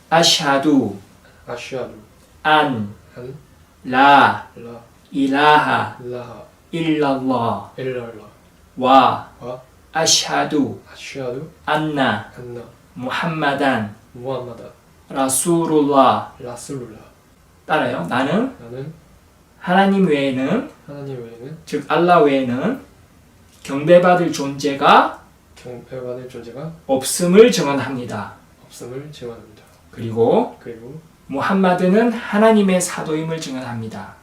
아샤두 아슈아두 안 안 라 라 일라하 라하 일랄라 일랄라 와 와 아샤두 아슈아두 안나 안나 무함마단 무함마다 라수룰라. 라술룰라. 따라요. 나는 나는 하나님 외에는, 하나님 외에는 즉 알라 외에는 경배받을 존재가 경배받을 존재가 없음을 증언합니다. 없음을 증언합니다. 그리고 그리고 무함마드는 하나님의 사도임을 증언합니다.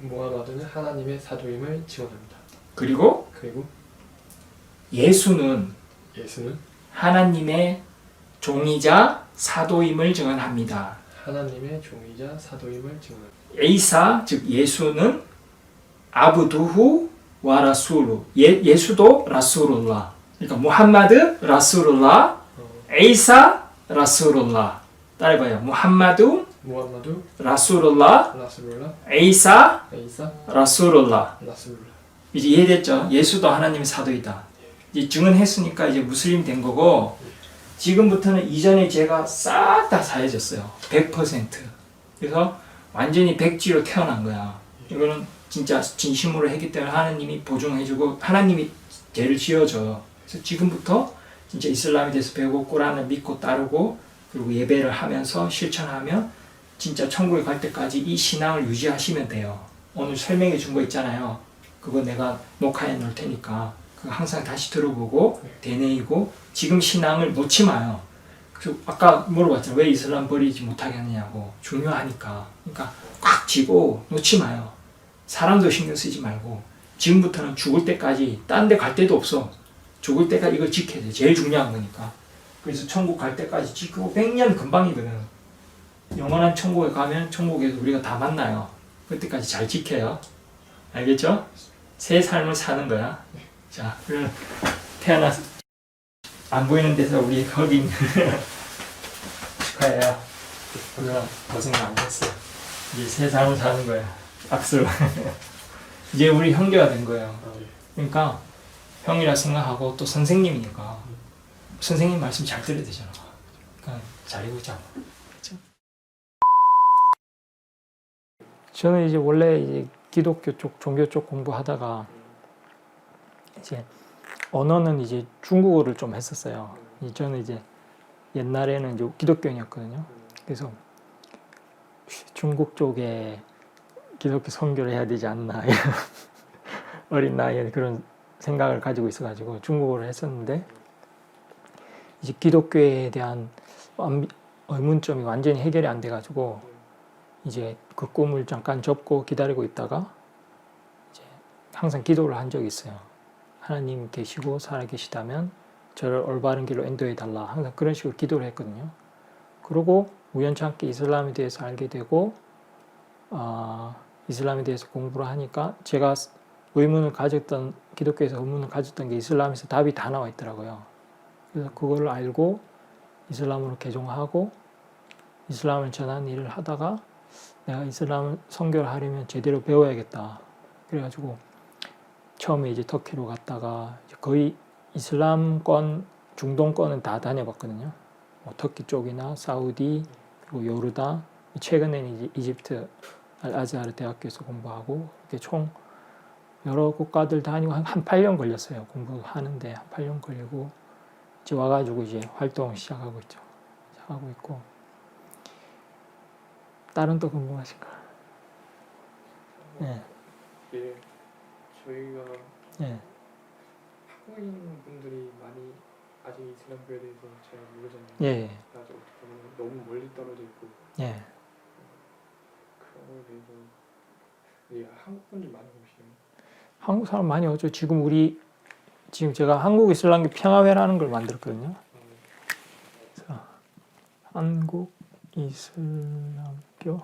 무함마드는 하나님의 사도임을 증언합니다. 그리고 그리고 예수는 예수는 하나님의 종이자 사도임을 증언합니다. 하나님의 종이자 사도임을 증언합니다. 에이사 즉 예수는 아브두후 와 라술루 예수도 라술ullah. 그러니까 무함마드 라술ullah, 에이사 라술ullah. 따라해봐요. 무함마드 무함마두 라술ullah, 라술룰라 에이사 에이사 라술ullah. 라술룰라. 이제 이해됐죠? 예수도 하나님의 사도이다. 이제 증언했으니까 이제 무슬림 된 거고, 지금부터는 이전의 죄가 싹 다 사해졌어요. 100%. 그래서 완전히 백지로 태어난 거야. 이거는 진짜 진심으로 했기 때문에 하나님이 보증해주고 하나님이 죄를 지어줘요. 그래서 지금부터 진짜 이슬람에 대해서 배우고 꾸란을 믿고 따르고 그리고 예배를 하면서 실천하면 진짜 천국에 갈 때까지 이 신앙을 유지하시면 돼요. 오늘 설명해 준 거 있잖아요. 그거 내가 녹화해 놓을 테니까 그거 항상 다시 들어보고 되뇌이고 지금 신앙을 놓지 마요. 그래서 아까 물어봤잖아요. 왜 이슬람 버리지 못하게 하느냐고. 중요하니까. 그러니까 꽉 쥐고 놓지 마요. 사람도 신경 쓰지 말고 지금부터는 죽을 때까지 딴 데 갈 데도 없어. 죽을 때까지 이걸 지켜야 돼. 제일 중요한 거니까. 그래서 천국 갈 때까지 지키고 100년 금방이거든. 영원한 천국에 가면 천국에서 우리가 다 만나요. 그때까지 잘 지켜요. 알겠죠? 새 삶을 사는 거야. 자, 그럼 태어나서 안 보이는 데서 우리 거긴 축하해요. 오늘 고생 많이 했어요. 이제 새 삶을 사는 거야. 박수. 이제 우리 형제가 된 거예요. 그러니까 형이라 생각하고 또 선생님이니까 선생님 말씀 잘 들어야 되잖아. 그러니까 잘해보자. 그렇죠? 저는 이제 원래 이제 기독교 쪽, 종교 쪽 공부하다가 이제 언어는 이제 중국어를 좀 했었어요. 저는 이제 옛날에는 이제 기독교인이었거든요. 그래서 중국 쪽에 기독교 선교를 해야 되지 않나 어린 나이에 그런 생각을 가지고 있어가지고 중국어를 했었는데 이제 기독교에 대한 의문점이 완전히 해결이 안 돼가지고 이제 그 꿈을 잠깐 접고 기다리고 있다가 이제 항상 기도를 한 적이 있어요. 하나님 계시고 살아계시다면 저를 올바른 길로 인도해달라. 항상 그런 식으로 기도를 했거든요. 그러고 우연찮게 이슬람에 대해서 알게 되고 이슬람에 대해서 공부를 하니까 제가 의문을 가졌던 기독교에서 의문을 가졌던 게 이슬람에서 답이 다 나와 있더라고요. 그래서 그걸 알고 이슬람으로 개종하고 이슬람을 전하는 일을 하다가 내가 이슬람 선교를 하려면 제대로 배워야겠다. 그래가지고 처음에 이제 터키로 갔다가 거의 이슬람권, 중동권은 다 다녀봤거든요. 뭐 터키 쪽이나 사우디, 그리고 요르단, 최근에는 이제 이집트 알아즈하르 대학교에서 공부하고 이렇게 총 여러 국가들 다니고 한 8년 걸렸어요. 공부하는데 한 8년 걸리고 이제 와가지고 이제 활동을 시작하고 있죠. 시작하고 있고. 다른 또 궁금하신가? 네. 예, 저희가 네. 한국인 분들이 많이 아직 이슬람교에 대해서 잘 모르잖아요. 예. 아직 어떻게 보면 너무 멀리 떨어져 있고 예. 그런 거에 대해서 예, 한국 분들 많이 오시나요? 한국 사람 많이 오죠. 지금 제가 한국 이슬람교 평화회라는 걸 만들었거든요. 그래서 한국 이슬람교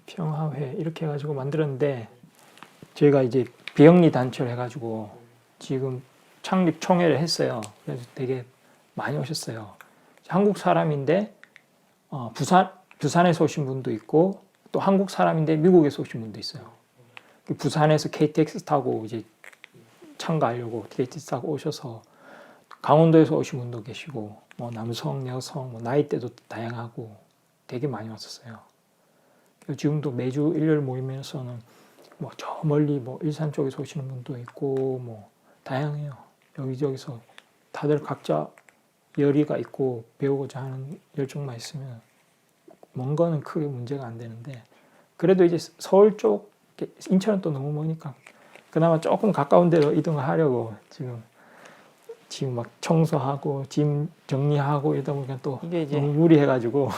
평화회 이렇게 해가지고 만들었는데 저희가 이제 비영리 단체를 해가지고 지금 창립 총회를 했어요. 그래서 되게 많이 오셨어요. 한국 사람인데 부산에서 오신 분도 있고 또 한국 사람인데 미국에서 오신 분도 있어요. 부산에서 KTX 타고 이제 참가하려고 KTX 타고 오셔서 강원도에서 오신 분도 계시고 뭐 남성, 여성, 뭐 나이대도 다양하고 되게 많이 왔었어요. 지금도 매주 일요일 모임에서는 뭐 저 멀리 뭐 일산 쪽에서 오시는 분도 있고 뭐 다양해요. 여기저기서 다들 각자 열의가 있고 배우고자 하는 열정만 있으면 먼 거는 크게 문제가 안 되는데, 그래도 이제 서울 쪽, 인천은 또 너무 머니까 그나마 조금 가까운 데로 이동을 하려고 지금 막 청소하고 짐 정리하고 이러다 보니까 또 이게 이제 너무 무리해가지고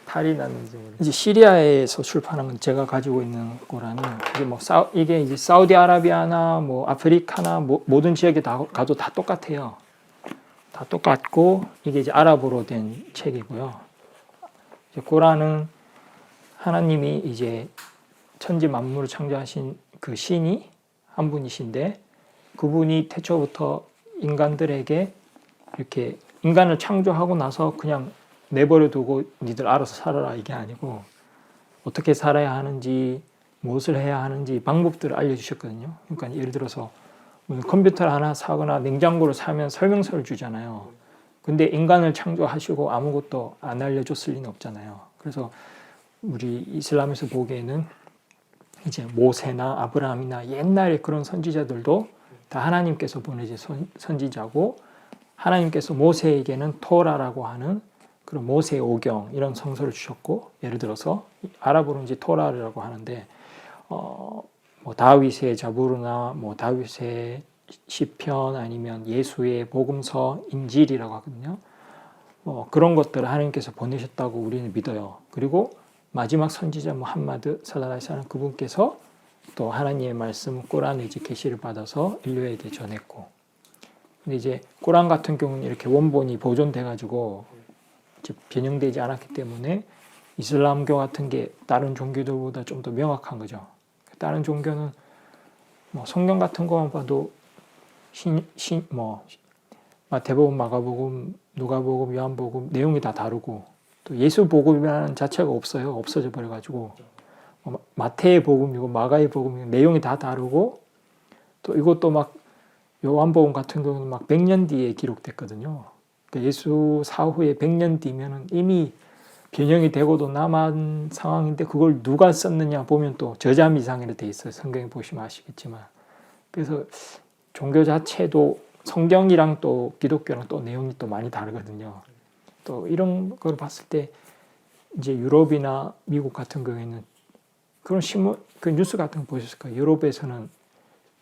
탈이 났는지 모르겠어요. 이제 시리아에서 출판한 건 제가 가지고 있는 거라는, 이게 이제 사우디아라비아나 뭐 아프리카나 모든 지역에 다 가도 다 똑같아요. 다 똑같고 이게 이제 아랍어로 된 책이고요. 이제 고란은 하나님이 이제 천지 만물을 창조하신 그 신이 한 분이신데, 그분이 태초부터 인간들에게 이렇게 인간을 창조하고 나서 그냥 내버려 두고 니들 알아서 살아라 이게 아니고, 어떻게 살아야 하는지, 무엇을 해야 하는지 방법들을 알려주셨거든요. 그러니까 예를 들어서 컴퓨터를 하나 사거나 냉장고를 사면 설명서를 주잖아요. 근데 인간을 창조하시고 아무것도 안 알려줬을 리는 없잖아요. 그래서 우리 이슬람에서 보기에는 이제 모세나 아브라함이나 옛날에 그런 선지자들도 다 하나님께서 보내신 선지자고, 하나님께서 모세에게는 토라라고 하는 그런 모세의 오경 이런 성서를 주셨고, 예를 들어서 아랍어로 이제 토라라고 하는데 뭐 다윗의 자부르나 뭐 다윗의 시편 아니면 예수의 복음서 인질이라고 하거든요. 그런 것들을 하나님께서 보내셨다고 우리는 믿어요. 그리고 마지막 선지자 무함마드 살랄라후 알라이히 와살람 그분께서 또 하나님의 말씀 꾸란을 이제 계시를 받아서 인류에게 전했고, 근데 이제 꾸란 같은 경우는 이렇게 원본이 보존돼 가지고 변형되지 않았기 때문에 이슬람교 같은 게 다른 종교들보다 좀 더 명확한 거죠. 다른 종교는 뭐 성경 같은 거만 봐도 마태복음, 마가복음, 누가복음, 요한복음 내용이 다 다르고, 또 예수 복음이라는 자체가 없어요. 없어져 버려가지고 마태의 복음이고 마가의 복음이고 내용이 다 다르고, 또 이것도 막 요한복음 같은 경우는 막 100년 뒤에 기록됐거든요. 그러니까 예수 사후에 100년 뒤면은 이미 변형이 되고도 남은 상황인데 그걸 누가 썼느냐 보면 또 저자미상으로 돼 있어요. 성경에 보시면 아시겠지만. 그래서 종교 자체도 성경이랑 또 기독교랑 또 내용이 또 많이 다르거든요. 또 이런 걸 봤을 때 이제 유럽이나 미국 같은 경우에는 그런 신문, 그 뉴스 같은 거 보셨을 거예요. 유럽에서는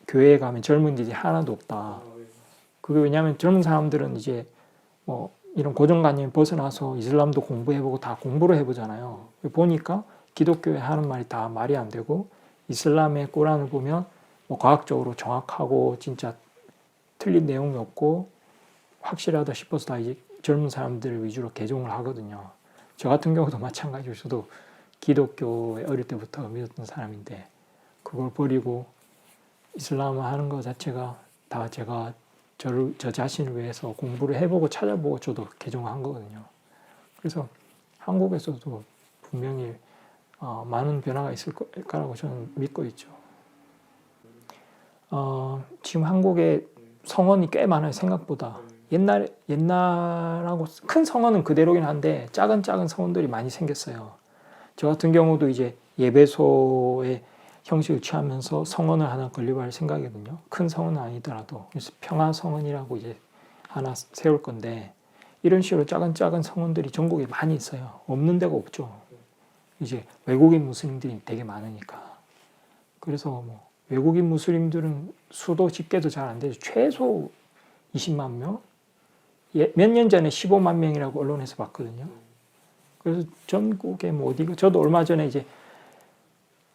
교회에 가면 젊은이들이 하나도 없다. 그게 왜냐하면 젊은 사람들은 이제 뭐 이런 고정관념 벗어나서 이슬람도 공부해보고 다 공부를 해보잖아요. 보니까 기독교에 하는 말이 다 말이 안 되고, 이슬람의 꾸란을 보면 뭐 과학적으로 정확하고 진짜 틀린 내용이 없고 확실하다 싶어서 다 이제 젊은 사람들 위주로 개종을 하거든요. 저 같은 경우도 마찬가지로 저도 기독교에 어릴 때부터 믿었던 사람인데 그걸 버리고 이슬람 하는 것 자체가 다 제가 저 자신을 위해서 공부를 해보고 찾아보고 저도 개종한 거거든요. 그래서 한국에서도 분명히 많은 변화가 있을 거라고 저는 믿고 있죠. 지금 한국에 성원이 꽤 많아요. 생각보다. 옛날하고 큰 성원은 그대로긴 한데 작은 성원들이 많이 생겼어요. 저 같은 경우도 이제 예배소의 형식을 취하면서 성원을 하나 건립할 생각이거든요. 큰 성원은 아니더라도. 그래서 평화성원이라고 이제 하나 세울 건데, 이런 식으로 작은 성원들이 전국에 많이 있어요. 없는 데가 없죠. 이제 외국인 무슬림들이 되게 많으니까. 그래서 뭐 외국인 무슬림들은 수도 집계도 잘 안 되죠. 최소 20만 명? 몇 년 전에 15만 명이라고 언론에서 봤거든요. 그래서 전국에 뭐 어디가, 저도 얼마 전에 이제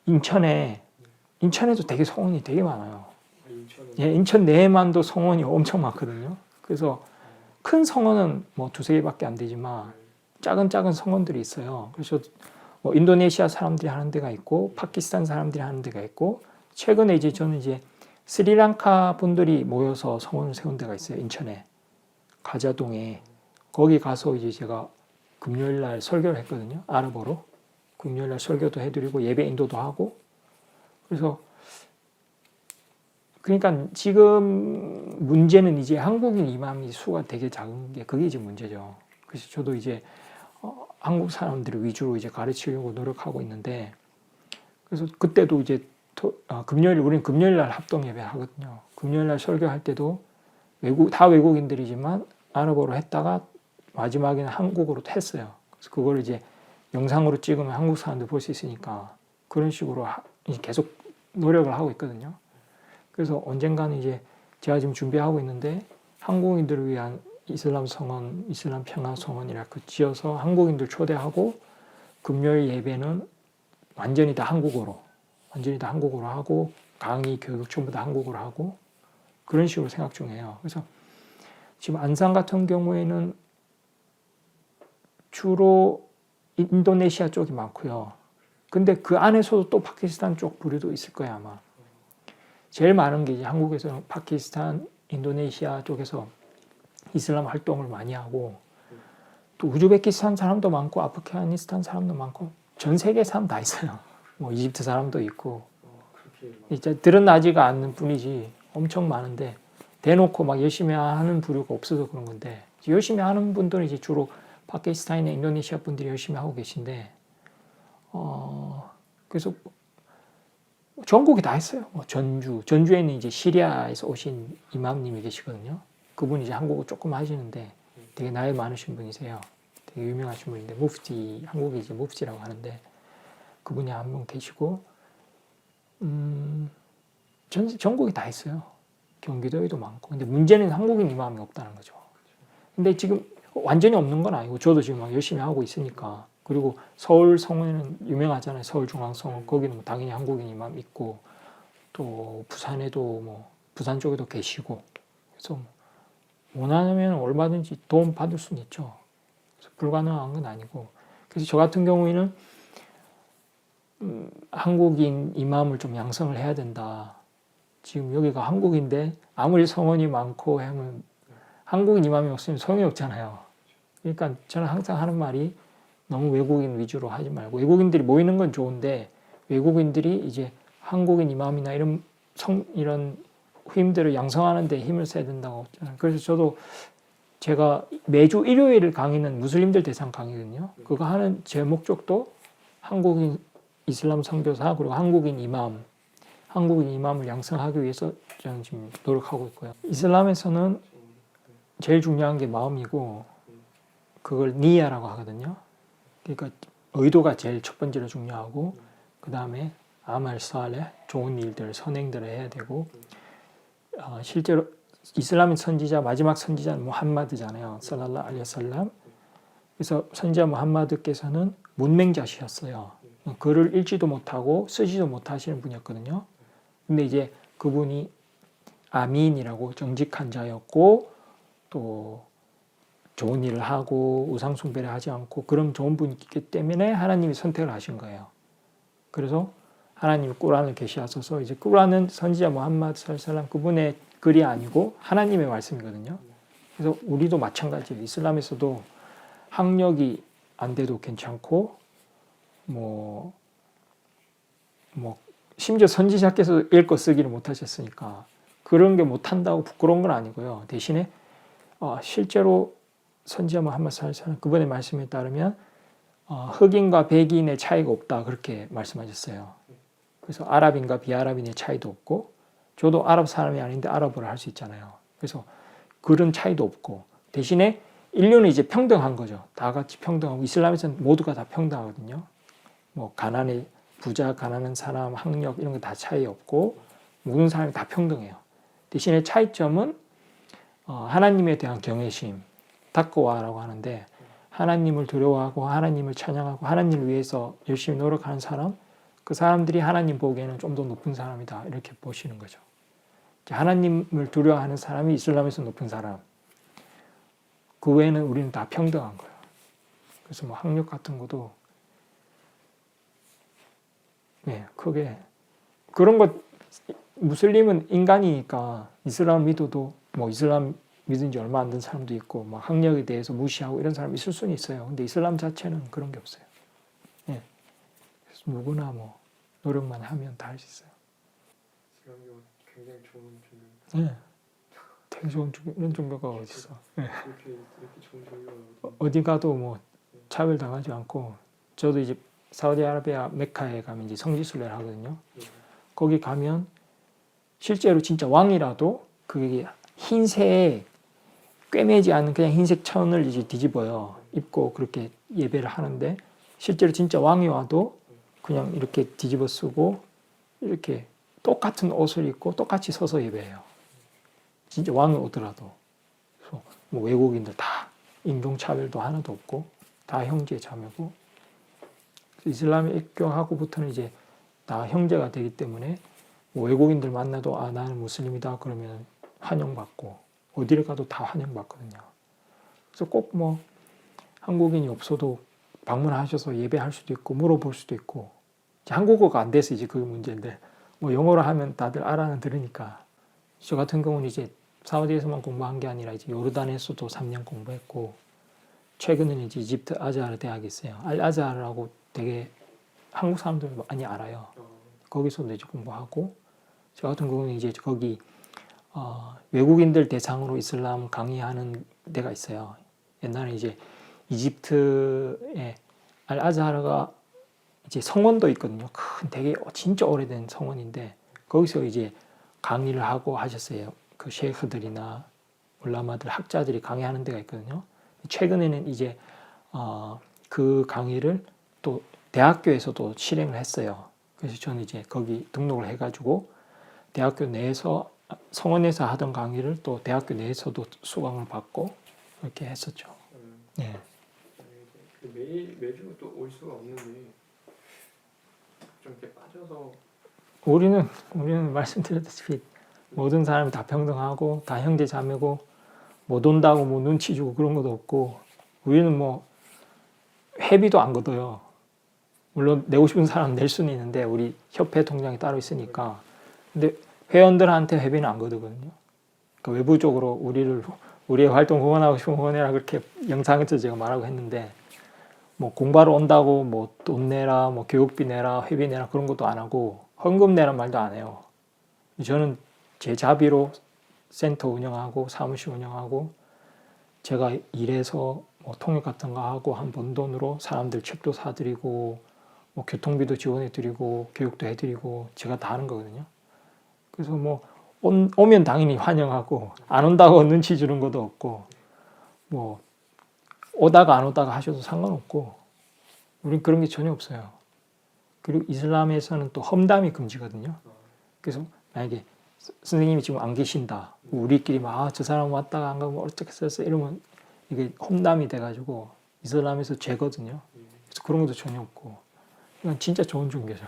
인천에도 되게 성원이 되게 많아요. 예, 인천 내에만도 성원이 엄청 많거든요. 그래서 큰 성원은 뭐 두세 개밖에 안 되지만 작은 성원들이 있어요. 그래서 뭐 인도네시아 사람들이 하는 데가 있고 파키스탄 사람들이 하는 데가 있고, 최근에 이제 저는 이제 스리랑카 분들이 모여서 성원을 세운 데가 있어요. 인천에 가자동에. 거기 가서 이제 제가 금요일 날 설교를 했거든요. 아랍어로. 금요일 날 설교도 해드리고 예배 인도도 하고. 그래서 그러니까 지금 문제는 이제 한국인 이맘이 수가 되게 작은 게 그게 이제 문제죠. 그래서 저도 이제 한국 사람들을 위주로 이제 가르치려고 노력하고 있는데, 그래서 그때도 이제 금요일, 우리는 금요일 날 합동 예배 하거든요. 금요일 날 설교할 때도 다 외국인들이지만 아랍어로 했다가 마지막에는 한국어로 했어요. 그래서 그걸 이제 영상으로 찍으면 한국 사람들 볼 수 있으니까 그런 식으로 계속 노력을 하고 있거든요. 그래서 언젠가는 이제 제가 지금 준비하고 있는데 한국인들을 위한 이슬람 성원, 이슬람 평화 성원이라고 지어서 한국인들 초대하고 금요일 예배는 완전히 다 한국어로 하고 강의, 교육 전부 다 한국어로 하고 그런 식으로 생각 중이에요. 그래서 지금 안산 같은 경우에는 주로 인도네시아 쪽이 많고요. 근데 그 안에서도 또 파키스탄 쪽 부류도 있을 거예요, 아마. 제일 많은 게 이제 한국에서는 파키스탄, 인도네시아 쪽에서 이슬람 활동을 많이 하고, 또 우즈베키스탄 사람도 많고, 아프가니스탄 사람도 많고, 전 세계 사람 다 있어요. 뭐 이집트 사람도 있고, 이제 드러나지가 않는 뿐이지 엄청 많은데, 대놓고 막 열심히 하는 부류가 없어서 그런 건데, 열심히 하는 분들은 이제 주로 파키스탄이나 인도네시아 분들이 열심히 하고 계신데, 그래서 전국에 다 했어요. 뭐 전주에는 이제 시리아에서 오신 이맘님이 계시거든요. 그분이 이제 한국어 조금 하시는데 되게 나이 많으신 분이세요. 되게 유명하신 분인데 무프티, 한국에 이제 무프티라고 하는데 그분이 한 분 계시고, 전국에 다 했어요. 경기도에도 많고. 근데 문제는 한국인 이맘이 없다는 거죠. 근데 지금 완전히 없는 건 아니고 저도 지금 막 열심히 하고 있으니까. 그리고 서울 성원에는 유명하잖아요. 서울중앙성원. 거기는 뭐 당연히 한국인 이맘 있고, 또 부산에도 뭐 부산 쪽에도 계시고, 그래서 원하면 얼마든지 도움 받을 수는 있죠. 그래서 불가능한 건 아니고. 그래서 저 같은 경우에는 한국인 이맘을 좀 양성을 해야 된다. 지금 여기가 한국인데 아무리 성원이 많고 하면 한국인 이맘이 없으면 소용이 없잖아요. 그러니까 저는 항상 하는 말이 너무 외국인 위주로 하지 말고, 외국인들이 모이는 건 좋은데 외국인들이 이제 한국인 이맘이나 이런 후임들을 양성하는 데 힘을 써야 된다고. 그래서 저도 제가 매주 일요일 강의는 무슬림들 대상 강의거든요. 그거 하는 제 목적도 한국인 이슬람 선교사 그리고 한국인 이맘을 양성하기 위해서 저는 지금 노력하고 있고요. 이슬람에서는 제일 중요한 게 마음이고 그걸 니야라고 하거든요. 그러니까 의도가 제일 첫 번째로 중요하고, 그 다음에 아말 살레, 좋은 일들, 선행들을 해야 되고, 실제로 이슬람의 선지자, 마지막 선지자는 무함마드잖아요. 살랄라hu 알aihi wasallam. 그래서 선지자 무함마드께서는 문맹자시였어요. 글을 읽지도 못하고 쓰지도 못하시는 분이었거든요. 근데 이제 그분이 아민이라고 정직한 자였고, 또 좋은 일을 하고 우상 숭배를 하지 않고 그런 좋은 분이기 때문에 하나님이 선택을 하신 거예요. 그래서 하나님이 꾸란을 계시하셔서, 이제 꾸란은 선지자 무함마드 살살람 그분의 글이 아니고 하나님의 말씀이거든요. 그래서 우리도 마찬가지예요. 이슬람에서도 학력이 안 돼도 괜찮고, 뭐 심지어 선지자께서 읽고 쓰기를 못하셨으니까 그런 게 못한다고 부끄러운 건 아니고요. 대신에 실제로 선지자 무함마드 살살람 그분의 말씀에 따르면 흑인과 백인의 차이가 없다, 그렇게 말씀하셨어요. 그래서 아랍인과 비아랍인의 차이도 없고, 저도 아랍 사람이 아닌데 아랍어를 할 수 있잖아요. 그래서 그런 차이도 없고, 대신에 인류는 이제 평등한 거죠. 다 같이 평등하고, 이슬람에서는 모두가 다 평등하거든요. 뭐 부자, 가난한 사람, 학력 이런 거 다 차이 없고 모든 사람이 다 평등해요. 대신에 차이점은 하나님에 대한 경외심, 다크와라고 하는데, 하나님을 두려워하고 하나님을 찬양하고 하나님을 위해서 열심히 노력하는 사람, 그 사람들이 하나님 보기에는 좀 더 높은 사람이다, 이렇게 보시는 거죠. 하나님을 두려워하는 사람이 이슬람에서 높은 사람, 그 외에는 우리는 다 평등한 거예요. 그래서 뭐 학력 같은 것도 크게 그런 것, 무슬림은 인간이니까 이슬람 믿어도 뭐 이슬람 믿은 지 얼마 안 된 사람도 있고, 막 학력에 대해서 무시하고 이런 사람이 있을 수는 있어요. 근데 이슬람 자체는 그런 게 없어요. 그래서 누구나 뭐 노력만 하면 다 할 수 있어요. 이슬람교는 굉장히 좋은 종교. 예. 되게 좋은 종교, 이런 종교가 어디 있어? 예. 이렇게 좋은 종교가 어디? 어디 가도 뭐 차별 당하지 않고 저도 이제 사우디아라비아 메카에 가면 이제 성지순례를 하거든요. 네. 거기 가면 실제로 진짜 왕이라도 그게 흰색 꿰매지 않은 그냥 흰색 천을 이제 뒤집어요. 입고 그렇게 예배를 하는데 실제로 진짜 왕이 와도 그냥 이렇게 뒤집어 쓰고 이렇게 똑같은 옷을 입고 똑같이 서서 예배해요. 진짜 왕이 오더라도. 그래서 뭐 외국인들 다 인종차별도 하나도 없고 다 형제 자매고 이슬람에 입교하고부터는 이제 다 형제가 되기 때문에 뭐 외국인들 만나도 아 나는 무슬림이다 그러면 환영받고 어디를 가도 다 환영받거든요. 그래서 꼭 뭐 한국인이 없어도 방문하셔서 예배할 수도 있고 물어볼 수도 있고 이제 한국어가 안 돼서 이제 그게 문제인데 뭐 영어로 하면 다들 알아는 들으니까 저 같은 경우는 이제 사우디에서만 공부한 게 아니라 이제 요르단에서도 3년 공부했고 최근에는 이제 이집트 아자르 대학이 있어요. 알 아자르라고 되게 한국 사람들 많이 알아요. 거기서도 이제 공부하고 저 같은 경우는 이제 거기 외국인들 대상으로 이슬람 강의하는 데가 있어요. 옛날에 이제 이집트에 알 아자르가 이제 성원도 있거든요. 큰 되게 진짜 오래된 성원인데 거기서 이제 강의를 하고 하셨어요. 그 셰이크들이나 울라마들 학자들이 강의하는 데가 있거든요. 최근에는 이제 그 강의를 또 대학교에서도 실행을 했어요. 그래서 저는 이제 거기 등록을 해가지고 대학교 내에서 성원에서 하던 강의를 또 대학교 내에서도 수강을 받고 이렇게 했었죠. 네. 매주 또 올 수가 없는데 좀 이렇게 빠져서 우리는 말씀드렸다시피 모든 사람이 다 평등하고 다 형제 자매고 못 온다고 뭐 눈치 주고 그런 것도 없고 우리는 뭐 회비도 안 걷어요. 물론 내고 싶은 사람 낼 수는 있는데 우리 협회 통장이 따로 있으니까 근데 회원들한테 회비는 안 걷거든요. 그러니까 외부적으로 우리의 활동 후원하고 싶으면 후원해라 그렇게 영상에서 제가 말하고 했는데 뭐 공부하러 온다고 뭐 돈 내라 뭐 교육비 내라 회비 내라 그런 것도 안 하고 헌금 내란 말도 안 해요. 저는 제 자비로 센터 운영하고 사무실 운영하고 제가 일해서 뭐 통역 같은 거 하고 한 번 돈으로 사람들 책도 사드리고 뭐 교통비도 지원해드리고 교육도 해드리고 제가 다 하는 거거든요. 그래서 뭐 오면 당연히 환영하고 안 온다고 눈치 주는 것도 없고 뭐 오다가 안 오다가 하셔도 상관없고 우린 그런 게 전혀 없어요. 그리고 이슬람에서는 또 험담이 금지거든요. 그래서 만약에 선생님이 지금 안 계신다. 우리끼리 막 저 사람 왔다가 안 가고 어떻게 썼어 이러면 이게 험담이 돼가지고 이슬람에서 죄거든요. 그래서 그런 것도 전혀 없고 이건 진짜 좋은 종교죠.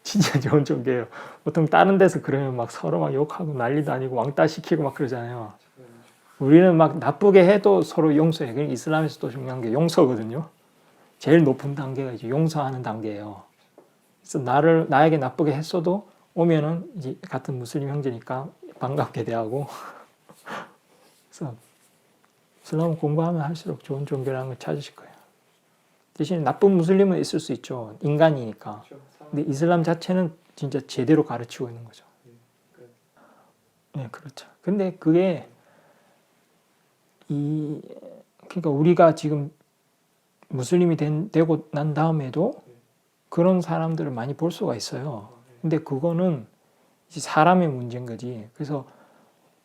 진짜 좋은 종교예요. 보통 다른 데서 그러면 막 서로 막 욕하고 난리도 아니고 왕따 시키고 막 그러잖아요. 우리는 막 나쁘게 해도 서로 용서해. 그러니까 이슬람에서 또 중요한 게 용서거든요. 제일 높은 단계가 이제 용서하는 단계예요. 그래서 나에게 나쁘게 했어도 오면은 이제 같은 무슬림 형제니까 반갑게 대하고. 그래서 이슬람 공부하면 할수록 좋은 종교라는 걸 찾으실 거예요. 대신 나쁜 무슬림은 있을 수 있죠. 인간이니까. 근데 이슬람 자체는 진짜 제대로 가르치고 있는 거죠. 네, 그렇죠. 근데 그게 그러니까 우리가 지금 무슬림이 되고 난 다음에도 그런 사람들을 많이 볼 수가 있어요. 근데 그거는 이제 사람의 문제인 거지. 그래서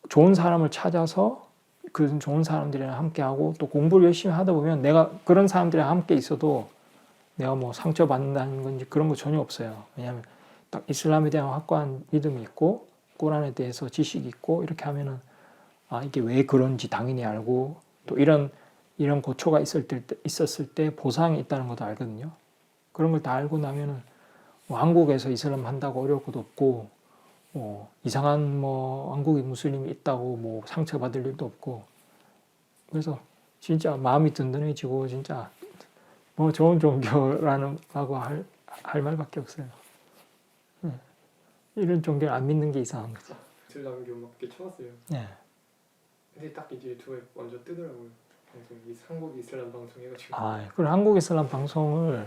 좋은 사람을 찾아서 그 좋은 사람들이랑 함께하고 또 공부를 열심히 하다 보면 내가 그런 사람들이랑 함께 있어도 내가 뭐 상처받는다는 건지 그런 거 전혀 없어요. 왜냐하면 딱 이슬람에 대한 확고한 믿음이 있고 꾸란에 대해서 지식이 있고 이렇게 하면은 이게 왜 그런지 당연히 알고 또 이런 고초가 있었을 때 보상이 있다는 것도 알거든요. 그런 걸 다 알고 나면은 뭐 한국에서 이슬람 한다고 어려울 것도 없고 이상한 뭐 한국에 무슬림이 있다고 뭐 상처받을 일도 없고 그래서 진짜 마음이 든든해지고 진짜 뭐 좋은 종교라는 하고 할 말밖에 없어요. 이런 종교를 안 믿는 게 이상한 거죠. 이슬람교 막 이렇게 쳐봤어요. 네. 근데 딱 이제 유튜브에 먼저 뜨더라고요. 그래서 이 한국 이슬람 방송 해가지고. 그리고 한국 이슬람 방송을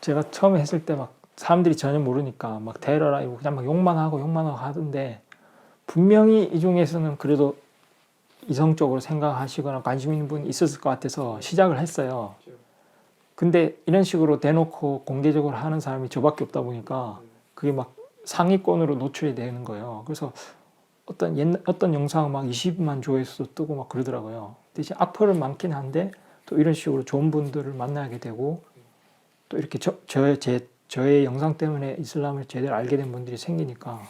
제가 처음에 했을 때 막 사람들이 전혀 모르니까 막 테러라 이러고 그냥 막 욕만 하고 하던데 분명히 이 중에서는 그래도 이성적으로 생각하시거나 관심 있는 분이 있었을 것 같아서 시작을 했어요. 근데 이런 식으로 대놓고 공개적으로 하는 사람이 저밖에 없다 보니까 그게 막 상위권으로 노출이 되는 거예요. 그래서 어떤 영상 막 20만 조회수도 뜨고 막 그러더라고요. 대신 악플은 많긴 한데 또 이런 식으로 좋은 분들을 만나게 되고 또 이렇게 저의 영상 때문에 이슬람을 제대로 알게 된 분들이 생기니까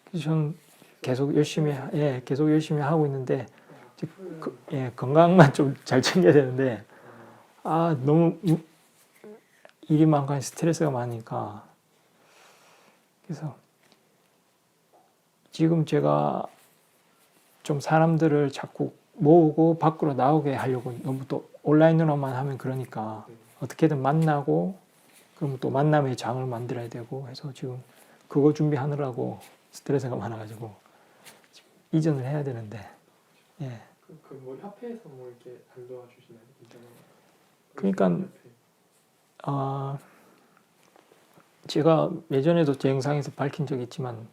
그래서 저는 계속 열심히 하고 있는데 건강만 좀 잘 챙겨야 되는데 너무 일이 많고 스트레스가 많으니까 그래서 지금 제가 좀 사람들을 자꾸 모으고 밖으로 나오게 하려고 너무 또 온라인으로만 하면 그러니까 어떻게든 만나고 그럼 또 만남의 장을 만들어야 되고 해서 지금 그거 준비하느라고 스트레스가 많아가지고 이전을 해야 되는데 뭐 협회에서 뭐 이렇게 안 도와주시나요? 그러니까 제가 예전에도 제 영상에서 밝힌 적이 있지만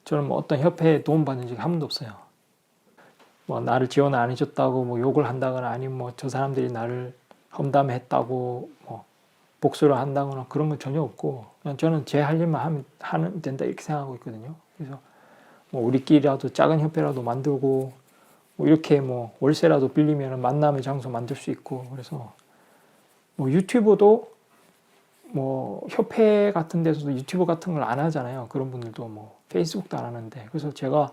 저는 뭐 어떤 협회에 도움받은 적이 한 번도 없어요. 뭐 나를 지원 안 해줬다고 뭐 욕을 한다거나 아니면 뭐 저 사람들이 나를 험담했다고 뭐 복수를 한다거나 그런 건 전혀 없고 그냥 저는 제 할 일만 하면 된다 이렇게 생각하고 있거든요. 그래서 뭐 우리끼리라도 작은 협회라도 만들고 뭐 이렇게 뭐 월세라도 빌리면 만남의 장소 만들 수 있고 그래서 뭐 유튜브도 뭐 협회 같은 데서도 유튜브 같은 걸 안 하잖아요. 그런 분들도 뭐 페이스북도 안 하는데 그래서 제가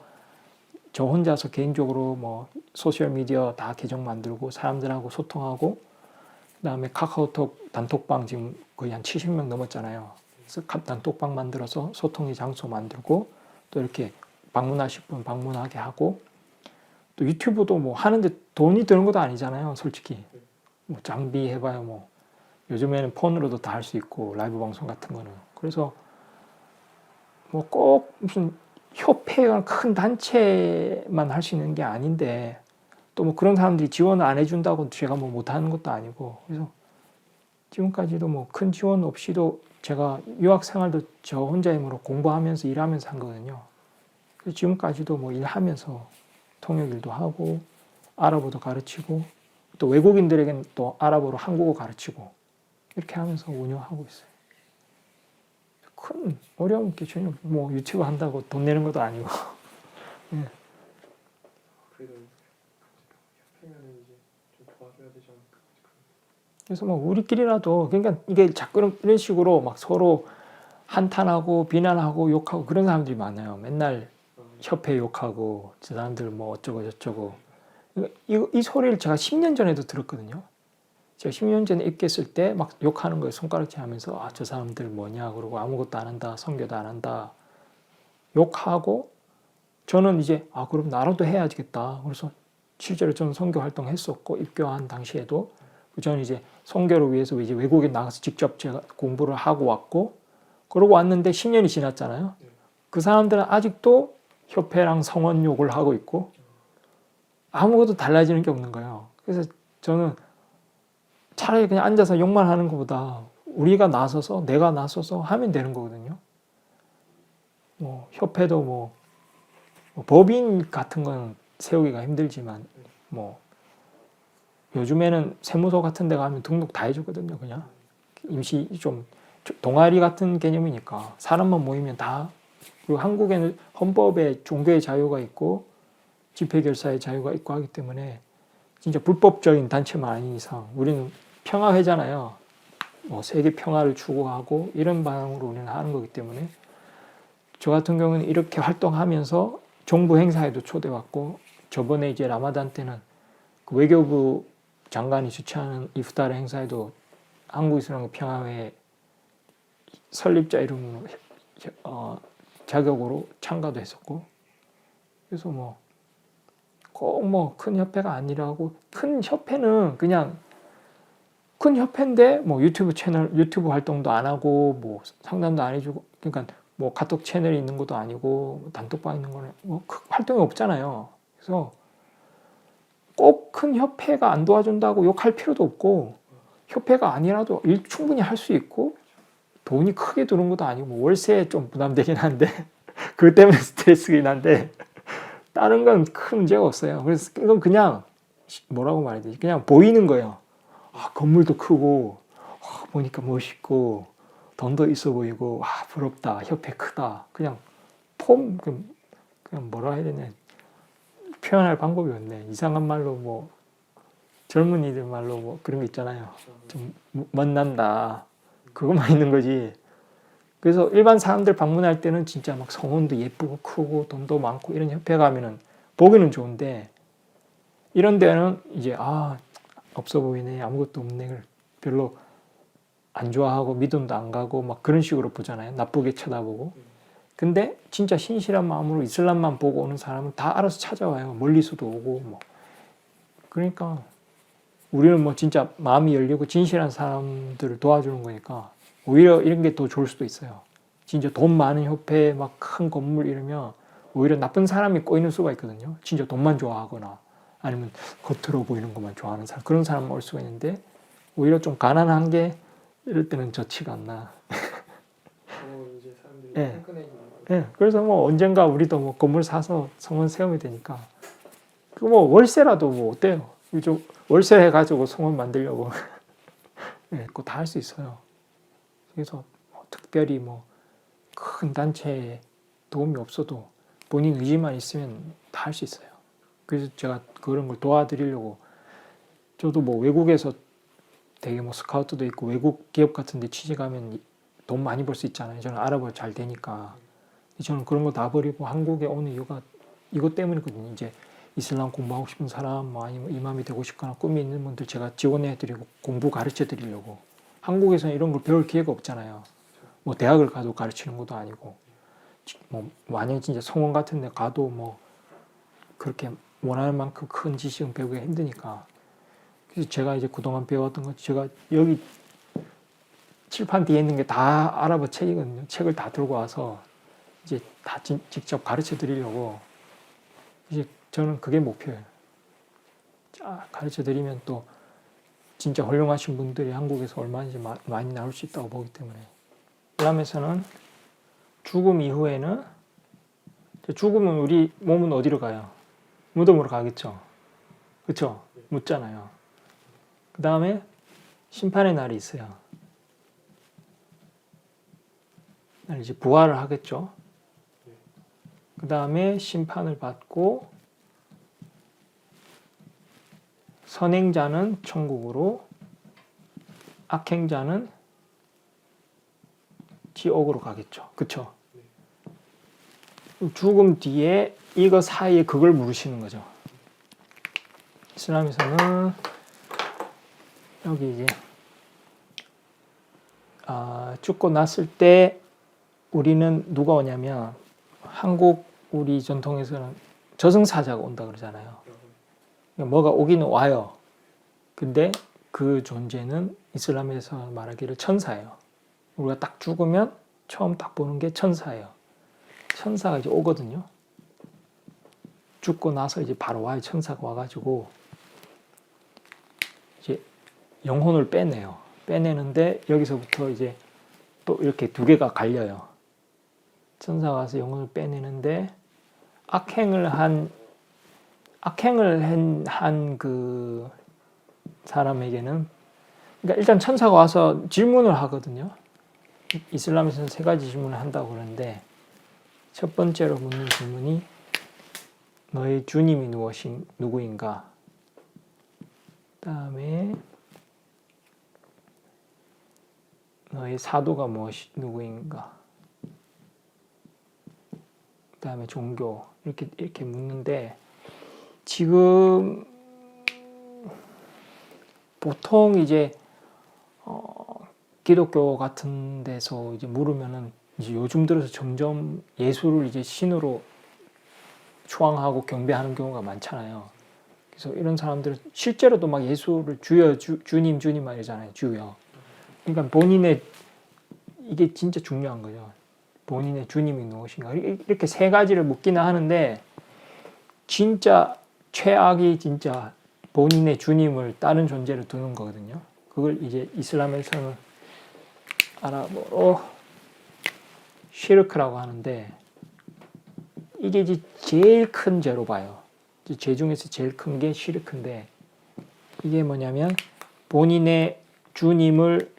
저 혼자서 개인적으로 뭐 소셜 미디어 다 계정 만들고 사람들하고 소통하고 그다음에 카카오톡 단톡방 지금 거의 한 70명 넘었잖아요. 그래서 단톡방 만들어서 소통의 장소 만들고 또 이렇게 방문하실 분 방문하게 하고 또 유튜브도 뭐 하는데 돈이 드는 것도 아니잖아요. 솔직히 뭐 장비 해봐야 뭐 요즘에는 폰으로도 다 할 수 있고 라이브 방송 같은 거는 그래서 뭐 꼭 무슨 협회가 큰 단체만 할 수 있는 게 아닌데 또 뭐 그런 사람들이 지원을 안 해준다고 제가 뭐 못하는 것도 아니고 그래서 지금까지도 뭐 큰 지원 없이도 제가 유학 생활도 저 혼자 힘으로 공부하면서 일하면서 한 거거든요. 그래서 지금까지도 뭐 일하면서 통역 일도 하고 아랍어도 가르치고 또 외국인들에게는 또 아랍어로 한국어 가르치고 이렇게 하면서 운영하고 있어요. 큰 어려운 게 전혀 뭐 유튜브 한다고 돈 내는 것도 아니고. 예. 그래도 협회면은 이제 좀 도와줘야 되지 않을까. 그래서 뭐 우리끼리라도 그러니까 이게 자꾸 이런 식으로 막 서로 한탄하고 비난하고 욕하고 그런 사람들이 많아요. 맨날 협회 욕하고 저 사람들 뭐 어쩌고 저쩌고 이 소리를 제가 10년 전에도 들었거든요. 제가 10년 전에 입겠을 때 막 욕하는 거예요. 손가락질 하면서 저 사람들 뭐냐 그러고 아무것도 안 한다. 선교도 안 한다. 욕하고 저는 이제 그럼 나라도 해야겠다. 그래서 실제로 저는 선교 활동했었고 입교한 당시에도 저는 이제 선교를 위해서 이제 외국에 나가서 직접 제가 공부를 하고 왔고 그러고 왔는데 10년이 지났잖아요. 그 사람들은 아직도 협회랑 성원 욕을 하고 있고 아무것도 달라지는 게 없는 거예요. 그래서 저는 차라리 그냥 앉아서 욕만 하는 것보다 우리가 나서서 내가 나서서 하면 되는 거거든요. 뭐 협회도 뭐 법인 같은 건 세우기가 힘들지만 뭐 요즘에는 세무서 같은 데 가면 등록 다 해주거든요. 그냥 임시 좀 동아리 같은 개념이니까 사람만 모이면 다. 그리고 한국에는 헌법에 종교의 자유가 있고 집회결사의 자유가 있고 하기 때문에 진짜 불법적인 단체만 아닌 이상 우리는 평화회잖아요. 뭐 세계 평화를 추구하고 이런 방향으로 우리는 하는 거기 때문에 저 같은 경우는 이렇게 활동하면서 정부 행사에도 초대받고 저번에 이제 라마단 때는 그 외교부 장관이 주최하는 이프타르 행사에도 한국이슬람 평화회 설립자 이름으로 자격으로 참가도 했었고 그래서 뭐 꼭 뭐 큰 협회가 아니라고 큰 협회는 그냥 큰 협회인데 뭐 유튜브 활동도 안 하고 뭐 상담도 안 해주고 그러니까 뭐 카톡 채널이 있는 것도 아니고 단톡방 있는 거는 뭐 활동이 없잖아요. 그래서 꼭 큰 협회가 안 도와준다고 욕할 필요도 없고 협회가 아니라도 일 충분히 할 수 있고 돈이 크게 드는 것도 아니고 뭐 월세에 좀 부담되긴 한데 그것 때문에 스트레스긴 한데 다른 건 큰 문제가 없어요. 그래서 이건 그냥 뭐라고 말해야 되지? 그냥 보이는 거예요. 아, 건물도 크고 보니까 멋있고 돈도 있어 보이고 와 부럽다 협회 크다 그냥 그냥 뭐라 해야 되냐 표현할 방법이 없네. 이상한 말로 뭐 젊은이들 말로 뭐 그런 거 있잖아요. 좀 멋난다 그것만 있는 거지. 그래서 일반 사람들 방문할 때는 진짜 막 성원도 예쁘고 크고 돈도 많고 이런 협회 가면은 보기는 좋은데 이런 데는 이제 없어 보이네 아무것도 없네 별로 안 좋아하고 믿음도 안 가고 막 그런 식으로 보잖아요. 나쁘게 쳐다보고. 근데 진짜 신실한 마음으로 이슬람만 보고 오는 사람은 다 알아서 찾아와요. 멀리서도 오고 뭐. 그러니까 우리는 뭐 진짜 마음이 열리고 진실한 사람들을 도와주는 거니까 오히려 이런 게 더 좋을 수도 있어요. 진짜 돈 많은 협회 막 큰 건물 이러면 오히려 나쁜 사람이 꼬이는 수가 있거든요. 진짜 돈만 좋아하거나 아니면 겉으로 보이는 것만 좋아하는 사람 그런 사람만 올 수가 있는데 오히려 좀 가난한 게 이럴 때는 좋지가 않나. 이제 사람들이 예. 끈끈해지는 예, 그래서 뭐 언젠가 우리도 뭐 건물 사서 성원 세우면 되니까 그 뭐 월세라도 뭐 어때요? 좀 월세 해가지고 성원 만들려고 예, 그거 다 할 수 있어요. 그래서 뭐 특별히 뭐 큰 단체에 도움이 없어도 본인 의지만 있으면 다 할 수 있어요. 그래서 제가 그런 걸 도와드리려고 저도 뭐 외국에서 되게 뭐 스카우트도 있고 외국 기업 같은 데 취직하면 돈 많이 벌 수 있잖아요. 저는 아랍어 잘 되니까. 저는 그런 거 다 버리고 한국에 오는 이유가 이것 때문이거든요. 이제 이슬람 공부하고 싶은 사람, 뭐 아니면 이맘이 되고 싶거나 꿈이 있는 분들 제가 지원해드리고 공부 가르쳐드리려고. 한국에서는 이런 걸 배울 기회가 없잖아요. 뭐 대학을 가도 가르치는 것도 아니고, 뭐 만약에 진짜 성원 같은 데 가도 뭐 그렇게 원하는 만큼 큰 지식은 배우기가 힘드니까. 그래서 제가 이제 그동안 배웠던 거 제가 여기 칠판 뒤에 있는 게 다 아랍어 책이거든요. 책을 다 들고 와서 이제 다 직접 가르쳐 드리려고 이제 저는 그게 목표예요. 가르쳐 드리면 또 진짜 훌륭하신 분들이 한국에서 얼마든지 많이 나올 수 있다고 보기 때문에 이슬람에서는 죽음 이후에는 죽으면 우리 몸은 어디로 가요? 무덤으로 가겠죠. 그렇죠? 묻잖아요. 그 다음에 심판의 날이 있어요. 날 이제 부활을 하겠죠. 그 다음에 심판을 받고 선행자는 천국으로 악행자는 지옥으로 가겠죠. 그렇죠? 죽음 뒤에 이거 사이에 그걸 물으시는 거죠. 이슬람에서는 여기 이제 죽고 났을 때 우리는 누가 오냐면 한국 우리 전통에서는 저승사자가 온다 그러잖아요. 뭐가 오기는 와요. 근데 그 존재는 이슬람에서 말하기를 천사예요. 우리가 딱 죽으면 처음 딱 보는 게 천사예요. 천사가 이제 오거든요. 죽고 나서 이제 바로 와요. 천사가 와가지고 이제 영혼을 빼내요. 빼내는데 여기서부터 이제 또 이렇게 두 개가 갈려요. 천사가 와서 영혼을 빼내는데 악행을 한 그 사람에게는 그러니까 일단 천사가 와서 질문을 하거든요. 이슬람에서는 세 가지 질문을 한다고 그러는데 첫 번째로 묻는 질문이 너의 주님이 누구인가? 그다음에 너의 사도가 누구인가? 그다음에 종교 이렇게 묻는데 지금 보통 이제 기독교 같은 데서 이제 물으면은 이제 요즘 들어서 점점 예수를 이제 신으로 추앙하고 경배하는 경우가 많잖아요. 그래서 이런 사람들은 실제로도 막 예수를 주여 주님 이러잖아요. 주여. 그러니까 본인의 이게 진짜 중요한 거죠. 본인의 주님이 무엇인가. 이렇게 세 가지를 묻기는 하는데 진짜 최악이 진짜 본인의 주님을 다른 존재를 두는 거거든요. 그걸 이제 이슬람에서는 아랍어로 시르크라고 하는데 이게 이제 제일 큰 죄로 봐요. 죄 중에서 제일 큰 게 시르크인데 이게 뭐냐면 본인의 주님을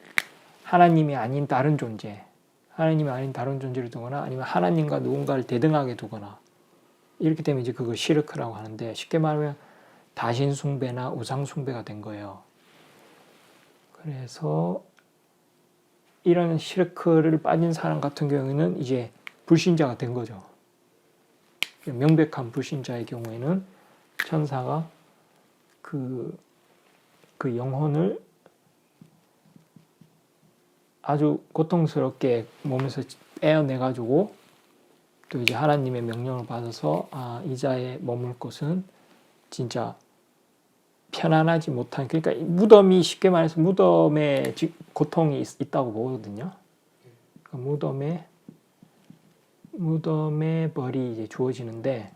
하나님이 아닌 다른 존재, 하나님이 아닌 다른 존재를 두거나 아니면 하나님과 누군가를 대등하게 두거나 이렇게 되면 이제 그걸 시르크라고 하는데 쉽게 말하면 다신 숭배나 우상 숭배가 된 거예요. 그래서 이런 시르크를 빠진 사람 같은 경우에는 이제 불신자가 된 거죠. 명백한 불신자의 경우에는 천사가 그 영혼을 아주 고통스럽게 몸에서 빼어내가지고 또 이제 하나님의 명령을 받아서 이 자의 머물 곳은 진짜 편안하지 못한, 그러니까 무덤이 쉽게 말해서 무덤에 고통이 있다고 보거든요. 그러니까 무덤의 벌이 이제 주어지는데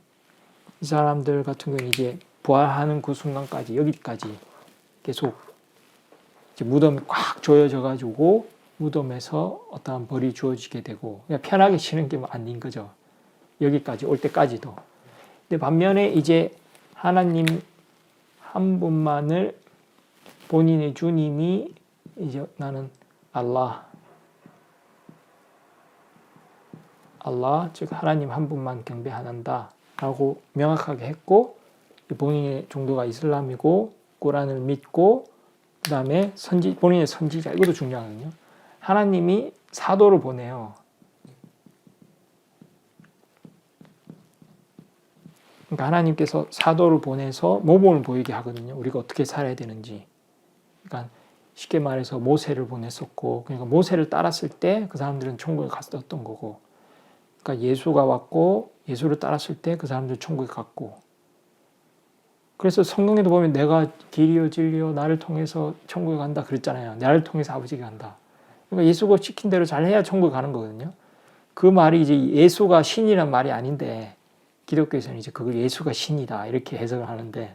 이 사람들 같은 경우는 이제 부활하는 그 순간까지 여기까지 계속 이제 무덤이 꽉 조여져 가지고 무덤에서 어떠한 벌이 주어지게 되고 그냥 편하게 쉬는 게 아닌 거죠. 여기까지 올 때까지도. 근데 반면에 이제 하나님 한 분만을 본인의 주님이 이제 나는 알라, 즉 하나님 한 분만 경배한다 라고 명확하게 했고 본인의 종교가 이슬람이고 꾸란을 믿고 그 다음에 본인의 선지자, 이것도 중요하거든요. 하나님이 사도를 보내요. 그러니까 하나님께서 사도를 보내서 모범을 보이게 하거든요. 우리가 어떻게 살아야 되는지. 그러니까 쉽게 말해서 모세를 보냈었고, 그러니까 모세를 따랐을 때 그 사람들은 천국에 갔었던 거고, 그러니까 예수가 왔고 예수를 따랐을 때 그 사람들은 천국에 갔고. 그래서 성경에도 보면 내가 길이요 진리요 나를 통해서 천국에 간다 그랬잖아요. 나를 통해서 아버지가 간다. 그러니까 예수가 시킨 대로 잘해야 천국에 가는 거거든요. 그 말이 이제 예수가 신이란 말이 아닌데 기독교에서는 이제 그걸 예수가 신이다 이렇게 해석을 하는데,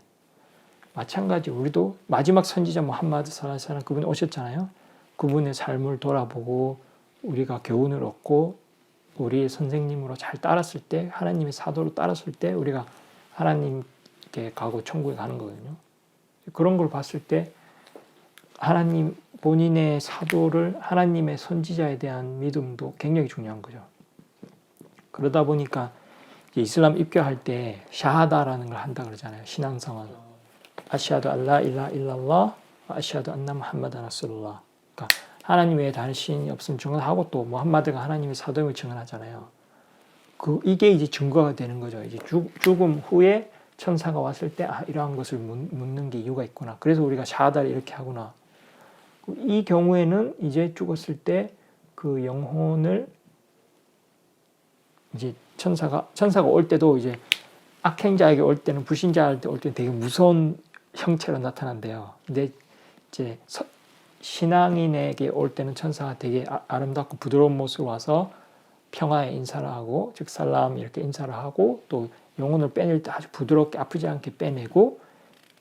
마찬가지 우리도 마지막 선지자 무함마드 살라살람 그분이 오셨잖아요. 그분의 삶을 돌아보고 우리가 교훈을 얻고 우리의 선생님으로 잘 따랐을 때, 하나님의 사도로 따랐을 때 우리가 하나님께 가고 천국에 가는 거거든요. 그런 걸 봤을 때 하나님 본인의 사도를 하나님의 선지자에 대한 믿음도 굉장히 중요한 거죠. 그러다 보니까 이슬람 입교할 때 샤하다라는 걸 한다 그러잖아요. 신앙성은 아시하두 알라 일라 일랄라 아시하두 안나 무함마단 라술룰라. 그러니까 하나님 외에 다른 신이 없음을 증언하고 또 무함마드가 하나님의 사도임을 증언하잖아요. 이게 이제 증거가 되는 거죠. 이제 죽음 후에 천사가 왔을 때 이러한 것을 묻는 게 이유가 있구나. 그래서 우리가 샤하다를 이렇게 하구나. 이 경우에는 이제 죽었을 때 그 영혼을 이제 천사가 올 때도 이제 악행자에게 올 때는, 불신자한테 올 때는 되게 무서운 형체로 나타난대요. 근데 이제 신앙인에게 올 때는 천사가 되게 아름답고 부드러운 모습으로 와서 평화의 인사를 하고, 즉 살람 이렇게 인사를 하고, 또 영혼을 빼낼 때 아주 부드럽게 아프지 않게 빼내고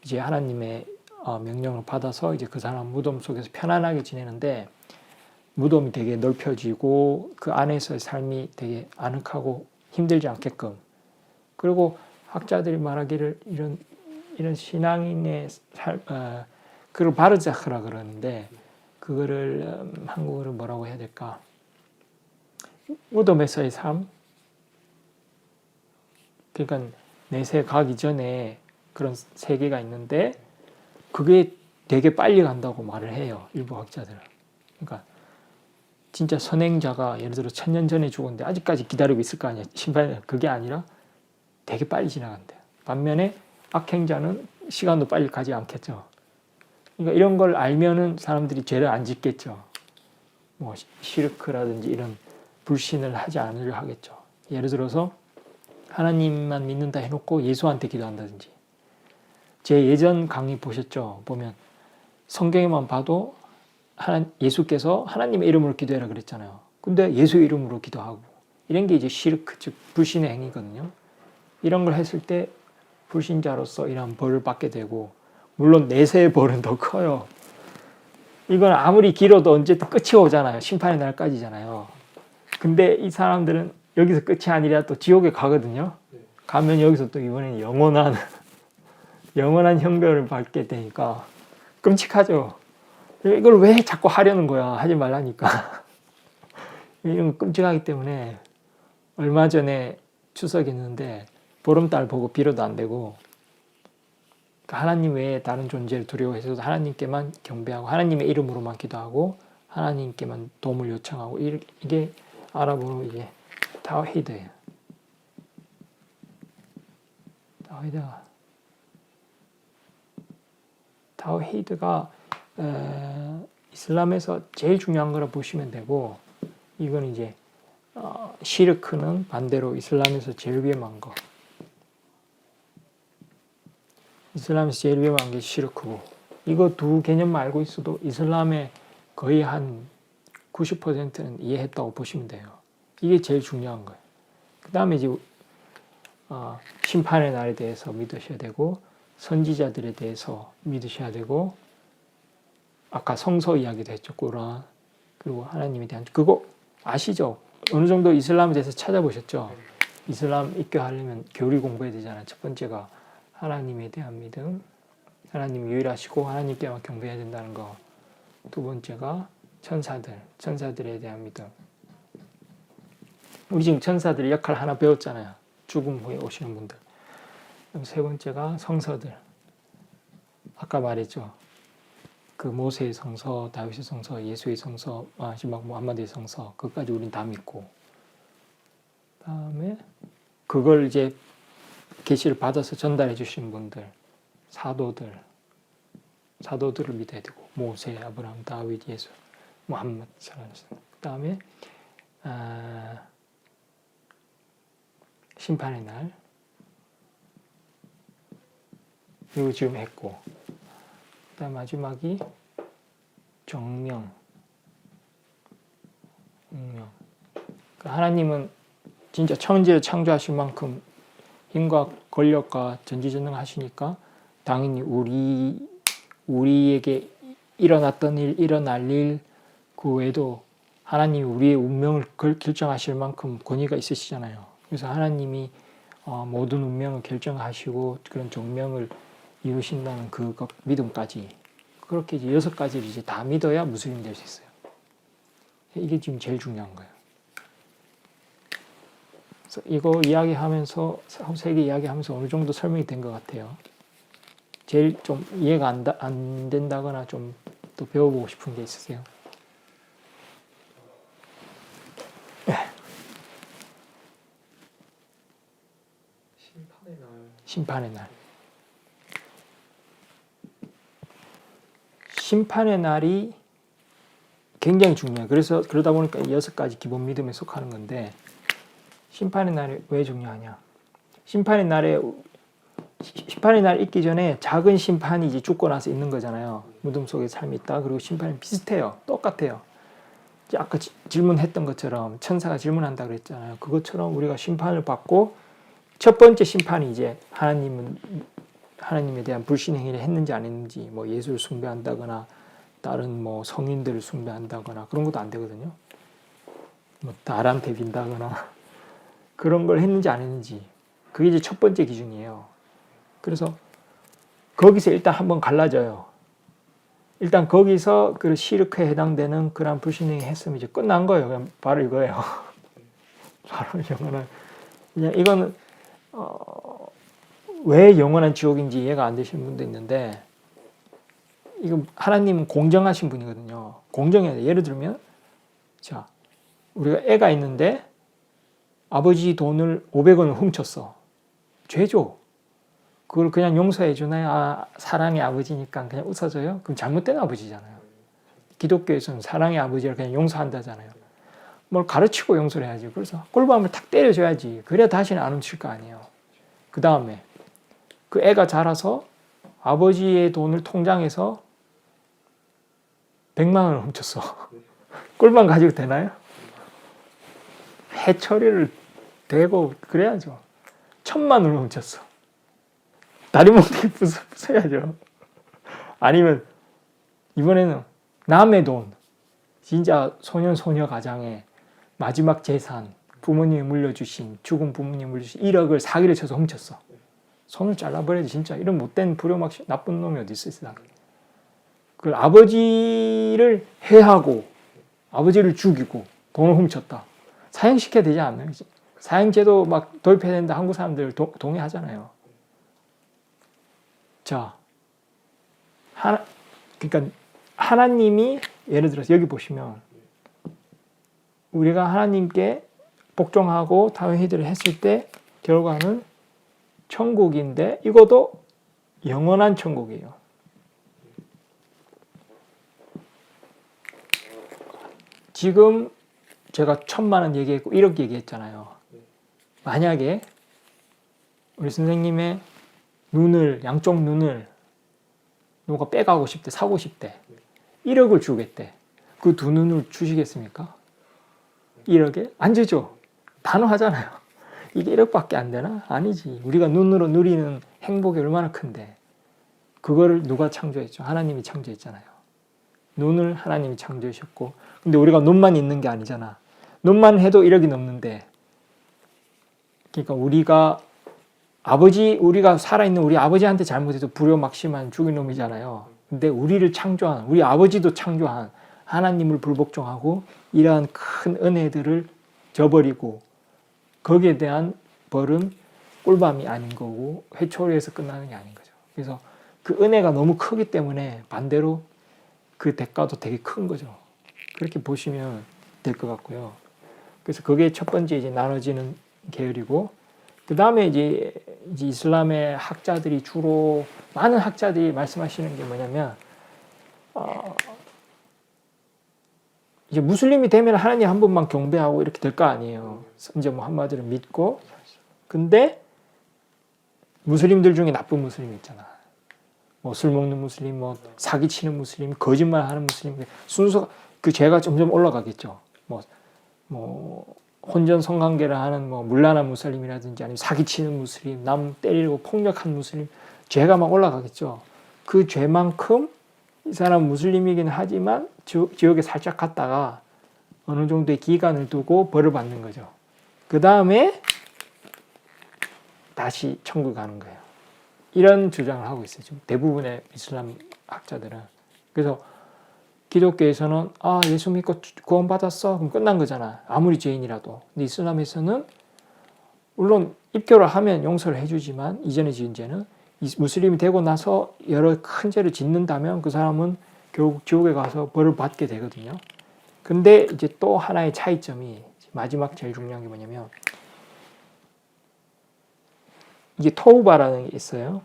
이제 하나님의 명령을 받아서 이제 그 사람 무덤 속에서 편안하게 지내는데, 무덤이 되게 넓혀지고 그 안에서의 삶이 되게 아늑하고 힘들지 않게끔. 그리고 학자들이 말하기를 이런 신앙인의 삶, 그걸 바르자흐라 그러는데, 그거를 한국어로 뭐라고 해야 될까? 무덤에서의 삶. 그러니까 내세 가기 전에 그런 세계가 있는데 그게 되게 빨리 간다고 말을 해요. 일부 학자들은. 그러니까 진짜 선행자가 예를 들어 1000년 전에 죽었는데 아직까지 기다리고 있을 거 아니야. 심판은 그게 아니라 되게 빨리 지나간대요. 반면에 악행자는 시간도 빨리 가지 않겠죠. 그러니까 이런 걸 알면은 사람들이 죄를 안 짓겠죠. 뭐 시르크라든지 이런 불신을 하지 않으려 하겠죠. 예를 들어서 하나님만 믿는다 해놓고 예수한테 기도한다든지. 제 예전 강의 보셨죠? 보면 성경에만 봐도 예수께서 하나님의 이름으로 기도해라 그랬잖아요. 근데 예수의 이름으로 기도하고, 이런 게 이제 시르크, 즉 불신의 행위거든요. 이런 걸 했을 때 불신자로서 이런 벌을 받게 되고, 물론 내세의 벌은 더 커요. 이건 아무리 길어도 언제든 끝이 오잖아요. 심판의 날까지잖아요. 근데 이 사람들은 여기서 끝이 아니라 또 지옥에 가거든요. 가면 여기서 또 이번엔 영원한 형벌을 받게 되니까 끔찍하죠. 이걸 왜 자꾸 하려는 거야? 하지 말라니까. 이런 거 끔찍하기 때문에 얼마 전에 추석이었는데 보름달 보고 빌어도 안 되고 하나님 외에 다른 존재를 두려워해서 하나님께만 경배하고 하나님의 이름으로만 기도하고 하나님께만 도움을 요청하고 이게 아랍어로 이게 타우히드예요. 타우히드가 이슬람에서 제일 중요한 거라 보시면 되고 이건 이제 시르크는 반대로 이슬람에서 제일 위험한 거. 이슬람에서 제일 위험한 게 시르크고 이거 두 개념만 알고 있어도 이슬람의 거의 한 90%는 이해했다고 보시면 돼요. 이게 제일 중요한 거예요. 그 다음에 이제 심판의 날에 대해서 믿으셔야 되고 선지자들에 대해서 믿으셔야 되고 아까 성서 이야기도 했죠. 꾸란 그리고 하나님에 대한 그거 아시죠? 어느 정도 이슬람에 대해서 찾아보셨죠? 이슬람 입교하려면 교리 공부해야 되잖아요. 첫 번째가 하나님에 대한 믿음, 하나님 유일하시고 하나님께만 경배해야 된다는 거. 두 번째가 천사들에 대한 믿음. 우리 지금 천사들의 역할 하나 배웠잖아요. 죽음 후에 오시는 분들. 그럼 세 번째가 성서들. 아까 말했죠. 그 모세의 성서, 다윗의 성서, 예수의 성서, 마지막 무함마드의 성서, 그것까지 우린 다 믿고. 다음에 그걸 이제 계시를 받아서 전달해 주신 분들, 사도들을 믿어야 되고, 모세, 아브라함, 다윗, 예수, 무함마드 그 다음에 심판의 날 이거 지금 했고, 그다음 마지막이 정명, 운명. 그러니까 하나님은 진짜 천지를 창조하실 만큼 힘과 권력과 전지전능하시니까 당연히 우리에게 일어났던 일, 일어날 일, 그 외에도 하나님이 우리의 운명을 결정하실 만큼 권위가 있으시잖아요. 그래서 하나님이 모든 운명을 결정하시고 그런 정명을 이루신다는 그 믿음까지 그렇게 이제 6가지를 이제 다 믿어야 무슬림 될 수 있어요. 이게 지금 제일 중요한 거예요. 그래서 이거 이야기하면서 세 개 이야기하면서 어느 정도 설명이 된 것 같아요. 제일 좀 이해가 안 된다거나 좀 또 배워보고 싶은 게 있으세요? 심판의 날. 심판의 날이 굉장히 중요해요. 그래서 그러다 보니까 6가지 기본 믿음에 속하는 건데 심판의 날이 왜 중요하냐? 심판의 날 있기 전에 작은 심판이 이제 죽고 나서 있는 거잖아요. 무덤 속에 삶이 있다. 그리고 심판이 비슷해요. 똑같아요. 이제 아까 질문했던 것처럼 천사가 질문한다 그랬잖아요. 그것처럼 우리가 심판을 받고 첫 번째 심판이 이제 하나님에 대한 불신행위를 했는지 안 했는지 뭐 예수를 숭배한다거나 다른 뭐 성인들을 숭배한다거나 그런 것도 안 되거든요. 뭐 달한테 빈다거나 그런 걸 했는지 안 했는지 그게 이제 첫 번째 기준이에요. 그래서 거기서 일단 한번 갈라져요. 일단 거기서 그 시르크에 해당되는 그런 불신행위 했으면 이제 끝난 거예요. 그냥 바로 이거예요. 바로 영원한 그냥 이거는 왜 영원한 지옥인지 이해가 안 되시는 분도 있는데 이거 하나님은 공정하신 분이거든요. 공정해야 돼. 예를 들면 자 우리가 애가 있는데 아버지 돈을 500원을 훔쳤어. 죄죠. 그걸 그냥 용서해 주나요? 사랑의 아버지니까 그냥 웃어줘요? 그럼 잘못된 아버지잖아요. 기독교에서는 사랑의 아버지를 그냥 용서한다잖아요. 뭘 가르치고 용서를 해야지. 그래서 꿀밤을 탁 때려줘야지. 그래야 다시는 안 훔칠 거 아니에요. 그 다음에 그 애가 자라서 아버지의 돈을 통장에서 100만 원을 훔쳤어. 꿀밤 가지고 되나요? 해처리를 대고 그래야죠. 1000만 원을 훔쳤어. 다리 몽둥이 부숴야죠. 아니면 이번에는 남의 돈, 진짜 소년 소녀 가장의 마지막 재산, 부모님이 물려주신, 죽은 부모님이 물려주신 1억을 사기를 쳐서 훔쳤어. 손을 잘라버려야지. 진짜 이런 못된 불효막 나쁜 놈이 어디 있어 세상에. 그 아버지를 해하고 아버지를 죽이고 돈을 훔쳤다. 사형시켜야 되지 않나요? 사형제도 막 도입해야 된다. 한국 사람들 동의하잖아요. 자, 그러니까 하나님이 예를 들어서 여기 보시면 우리가 하나님께 복종하고 다윗을 했을 때 결과는 천국인데 이것도 영원한 천국이에요. 지금 제가 1,000만 원 얘기했고 1억 얘기했잖아요. 만약에 우리 선생님의 눈을, 양쪽 눈을 누가 빼가고 싶대, 사고 싶대. 1억을 주겠대. 그 두 눈을 주시겠습니까? 1억에? 안 주죠. 단호하잖아요. 이게 1억밖에 안 되나? 아니지. 우리가 눈으로 누리는 행복이 얼마나 큰데. 그거를 누가 창조했죠? 하나님이 창조했잖아요. 눈을 하나님이 창조하셨고, 근데 우리가 눈만 있는 게 아니잖아. 눈만 해도 1억이 넘는데, 그러니까 우리가 살아있는 우리 아버지한테 잘못해도 불효막심한 죽인 놈이잖아요. 근데 우리를 창조한, 우리 아버지도 창조한 하나님을 불복종하고 이러한 큰 은혜들을 저버리고 거기에 대한 벌은 꿀밤이 아닌 거고 회초리에서 끝나는 게 아닌 거죠. 그래서 그 은혜가 너무 크기 때문에 반대로 그 대가도 되게 큰 거죠. 그렇게 보시면 될 것 같고요. 그래서 그게 첫 번째 이제 나눠지는 계열이고, 그 다음에 이제 이슬람의 학자들이 주로 많은 학자들이 말씀하시는 게 뭐냐면, 이제 무슬림이 되면 하나님 한 분만 경배하고 이렇게 될 거 아니에요. 이제 뭐 한마디로 믿고. 근데 무슬림들 중에 나쁜 무슬림 있잖아. 뭐 술 먹는 무슬림, 뭐 사기치는 무슬림, 거짓말하는 무슬림, 순서가 그 죄가 점점 올라가겠죠. 뭐 혼전 성관계를 하는 뭐 물란한 무슬림이라든지 아니면 사기치는 무슬림, 남 때리고 폭력한 무슬림, 죄가 막 올라가겠죠. 그 죄만큼 이 사람 무슬림이긴 하지만 지옥에 살짝 갔다가 어느 정도의 기간을 두고 벌을 받는 거죠. 그 다음에 다시 천국 가는 거예요. 이런 주장을 하고 있어요. 지금 대부분의 이슬람 학자들은. 그래서 기독교에서는 예수 믿고 구원받았어. 그럼 끝난 거잖아. 아무리 죄인이라도. 근데 이슬람에서는 물론 입교를 하면 용서를 해주지만 이전에 지은 죄는 무슬림이 되고 나서 여러 큰 죄를 짓는다면 그 사람은 결국 지옥에 가서 벌을 받게 되거든요. 근데 이제 또 하나의 차이점이 마지막 제일 중요한 게 뭐냐면 이게 토우바라는 게 있어요.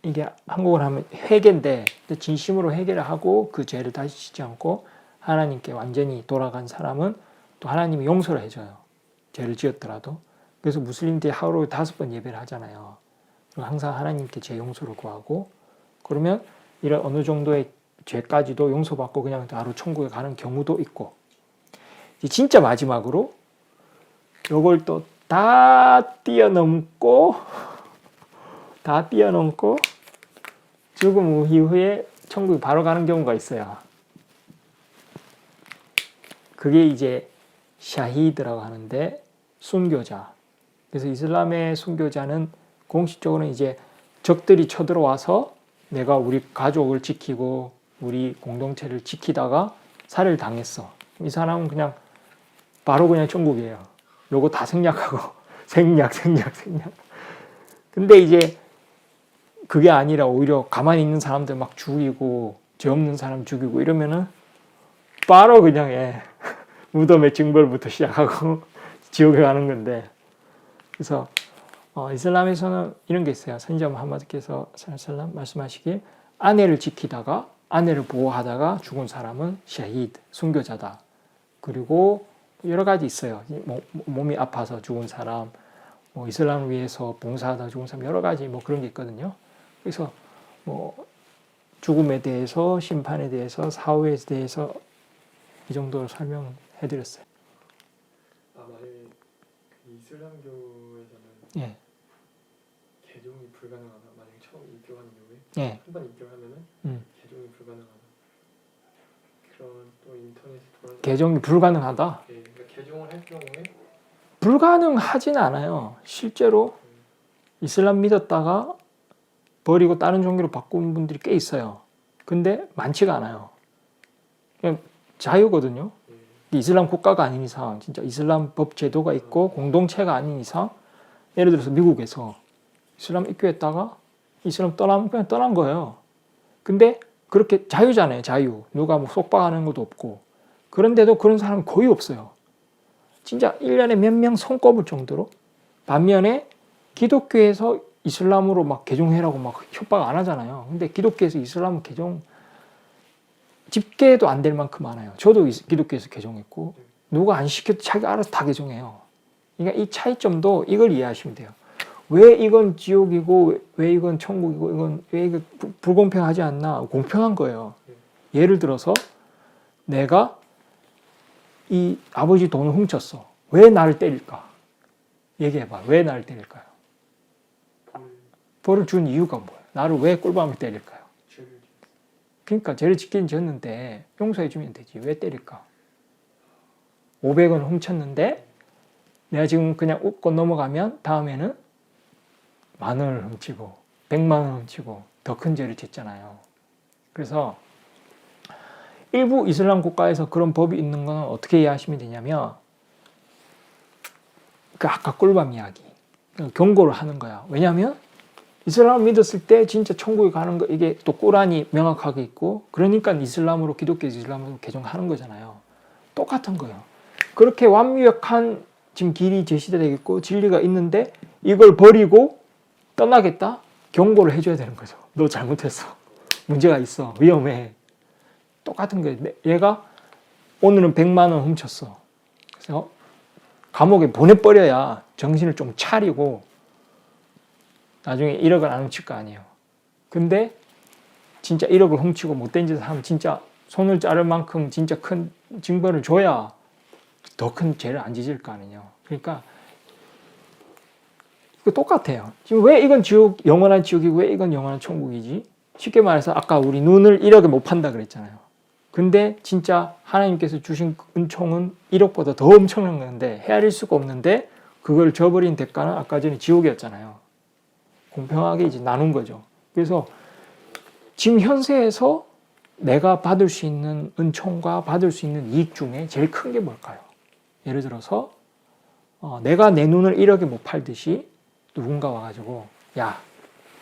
이게 한국어로 하면 회개인데 진심으로 회개를 하고 그 죄를 다시 짓지 않고 하나님께 완전히 돌아간 사람은 또 하나님이 용서를 해줘요. 죄를 지었더라도. 그래서 무슬림들이 하루에 5번 예배를 하잖아요. 항상 하나님께 죄 용서를 구하고 그러면 이런 어느 정도의 죄까지도 용서받고 그냥 바로 천국에 가는 경우도 있고, 진짜 마지막으로 요걸 또 다 뛰어넘고 죽음 이후에 천국에 바로 가는 경우가 있어요. 그게 이제 샤히드라고 하는데 순교자. 그래서 이슬람의 순교자는 공식적으로는 이제 적들이 쳐들어와서 내가 우리 가족을 지키고 우리 공동체를 지키다가 살해를 당했어. 이 사람은 그냥 바로 그냥 천국이에요. 요거 다 생략하고 생략. 근데 이제 그게 아니라 오히려 가만히 있는 사람들 막 죽이고 죄 없는 사람 죽이고 이러면은 바로 그냥 무덤의 징벌부터 시작하고 지옥에 가는 건데, 그래서 이슬람에서는 이런 게 있어요. 선지자 무함마드께서 살람 말씀하시길 아내를 지키다가 아내를 보호하다가 죽은 사람은 샤히드, 순교자다. 그리고 여러 가지 있어요. 몸이 아파서 죽은 사람, 이슬람을 위해서 봉사하다 죽은 사람, 여러 가지 그런 게 있거든요. 그래서 죽음에 대해서, 심판에 대해서, 사후에 대해서 이 정도로 설명해드렸어요. 만약에 이슬람교에서는 예. 개종이 불가능하다. 만약에 처음 입교하는 경우에 예. 한 번 입교하면은 개종이 불가능하다. 그런 또 인터넷에 돌아다니는 개종이 불가능하다. 그러니까 개종을 할 경우에 불가능하진 않아요. 실제로 이슬람 믿었다가 버리고 다른 종교로 바꾼 분들이 꽤 있어요. 근데 많지가 않아요. 그냥 자유거든요. 이슬람 국가가 아닌 이상, 진짜 이슬람 법 제도가 있고 공동체가 아닌 이상, 예를 들어서 미국에서 이슬람 입교했다가 이슬람 떠나면 그냥 떠난 거예요. 근데 그렇게 자유잖아요, 자유. 누가 뭐 속박하는 것도 없고. 그런데도 그런 사람은 거의 없어요. 진짜 1년에 몇 명 손꼽을 정도로. 반면에 기독교에서 이슬람으로 막 개종해라고 막 협박 안 하잖아요. 근데 기독교에서 이슬람 개종 집계도 안 될 만큼 많아요. 저도 기독교에서 개종했고 누가 안 시켜도 자기가 알아서 다 개종해요. 그러니까 이 차이점도 이걸 이해하시면 돼요. 왜 이건 지옥이고 왜 이건 천국이고 이건 왜 이거 불공평하지 않나? 공평한 거예요. 예를 들어서 내가 이 아버지 돈을 훔쳤어. 왜 나를 때릴까? 얘기해봐. 왜 나를 때릴까요? 벌을 준 이유가 뭐예요? 나를 왜 꿀밤을 때릴까요? 그러니까 죄를 짓긴 졌는데 용서해 주면 되지. 왜 때릴까? 500원 훔쳤는데 내가 지금 그냥 웃고 넘어가면 다음에는 10,000원을 훔치고 100만 원 훔치고 더 큰 죄를 짓잖아요. 그래서 일부 이슬람 국가에서 그런 법이 있는 건 어떻게 이해하시면 되냐면 그 아까 꿀밤 이야기 경고를 하는 거야. 왜냐하면 이슬람을 믿었을 때 진짜 천국에 가는 거 이게 또 꾸란이 명확하게 있고 그러니까 이슬람으로 기독교 이슬람으로 개종하는 거잖아요. 똑같은 거예요. 그렇게 완벽한 지금 길이 제시되어 있고 진리가 있는데 이걸 버리고 떠나겠다? 경고를 해줘야 되는 거죠. 너 잘못했어. 문제가 있어. 위험해. 똑같은 거예요. 얘가 오늘은 100만 원 훔쳤어. 그래서 감옥에 보내버려야 정신을 좀 차리고 나중에 1억을 안 훔칠 거 아니에요. 근데 진짜 1억을 훔치고 못된 짓을 하면 진짜 손을 자를 만큼 진짜 큰 징벌을 줘야 더 큰 죄를 안 지질 거 아니에요. 그러니까 이거 똑같아요. 지금 왜 이건 지옥, 영원한 지옥이고 왜 이건 영원한 천국이지? 쉽게 말해서 아까 우리 눈을 1억에 못 판다 그랬잖아요. 근데 진짜 하나님께서 주신 은총은 1억보다 더 엄청난 건데 헤아릴 수가 없는데 그걸 저버린 대가는 아까 전에 지옥이었잖아요. 공평하게 이제 나눈 거죠. 그래서 지금 현세에서 내가 받을 수 있는 은총과 받을 수 있는 이익 중에 제일 큰 게 뭘까요? 예를 들어서 내가 내 눈을 1억에 못 팔듯이 누군가 와가지고 야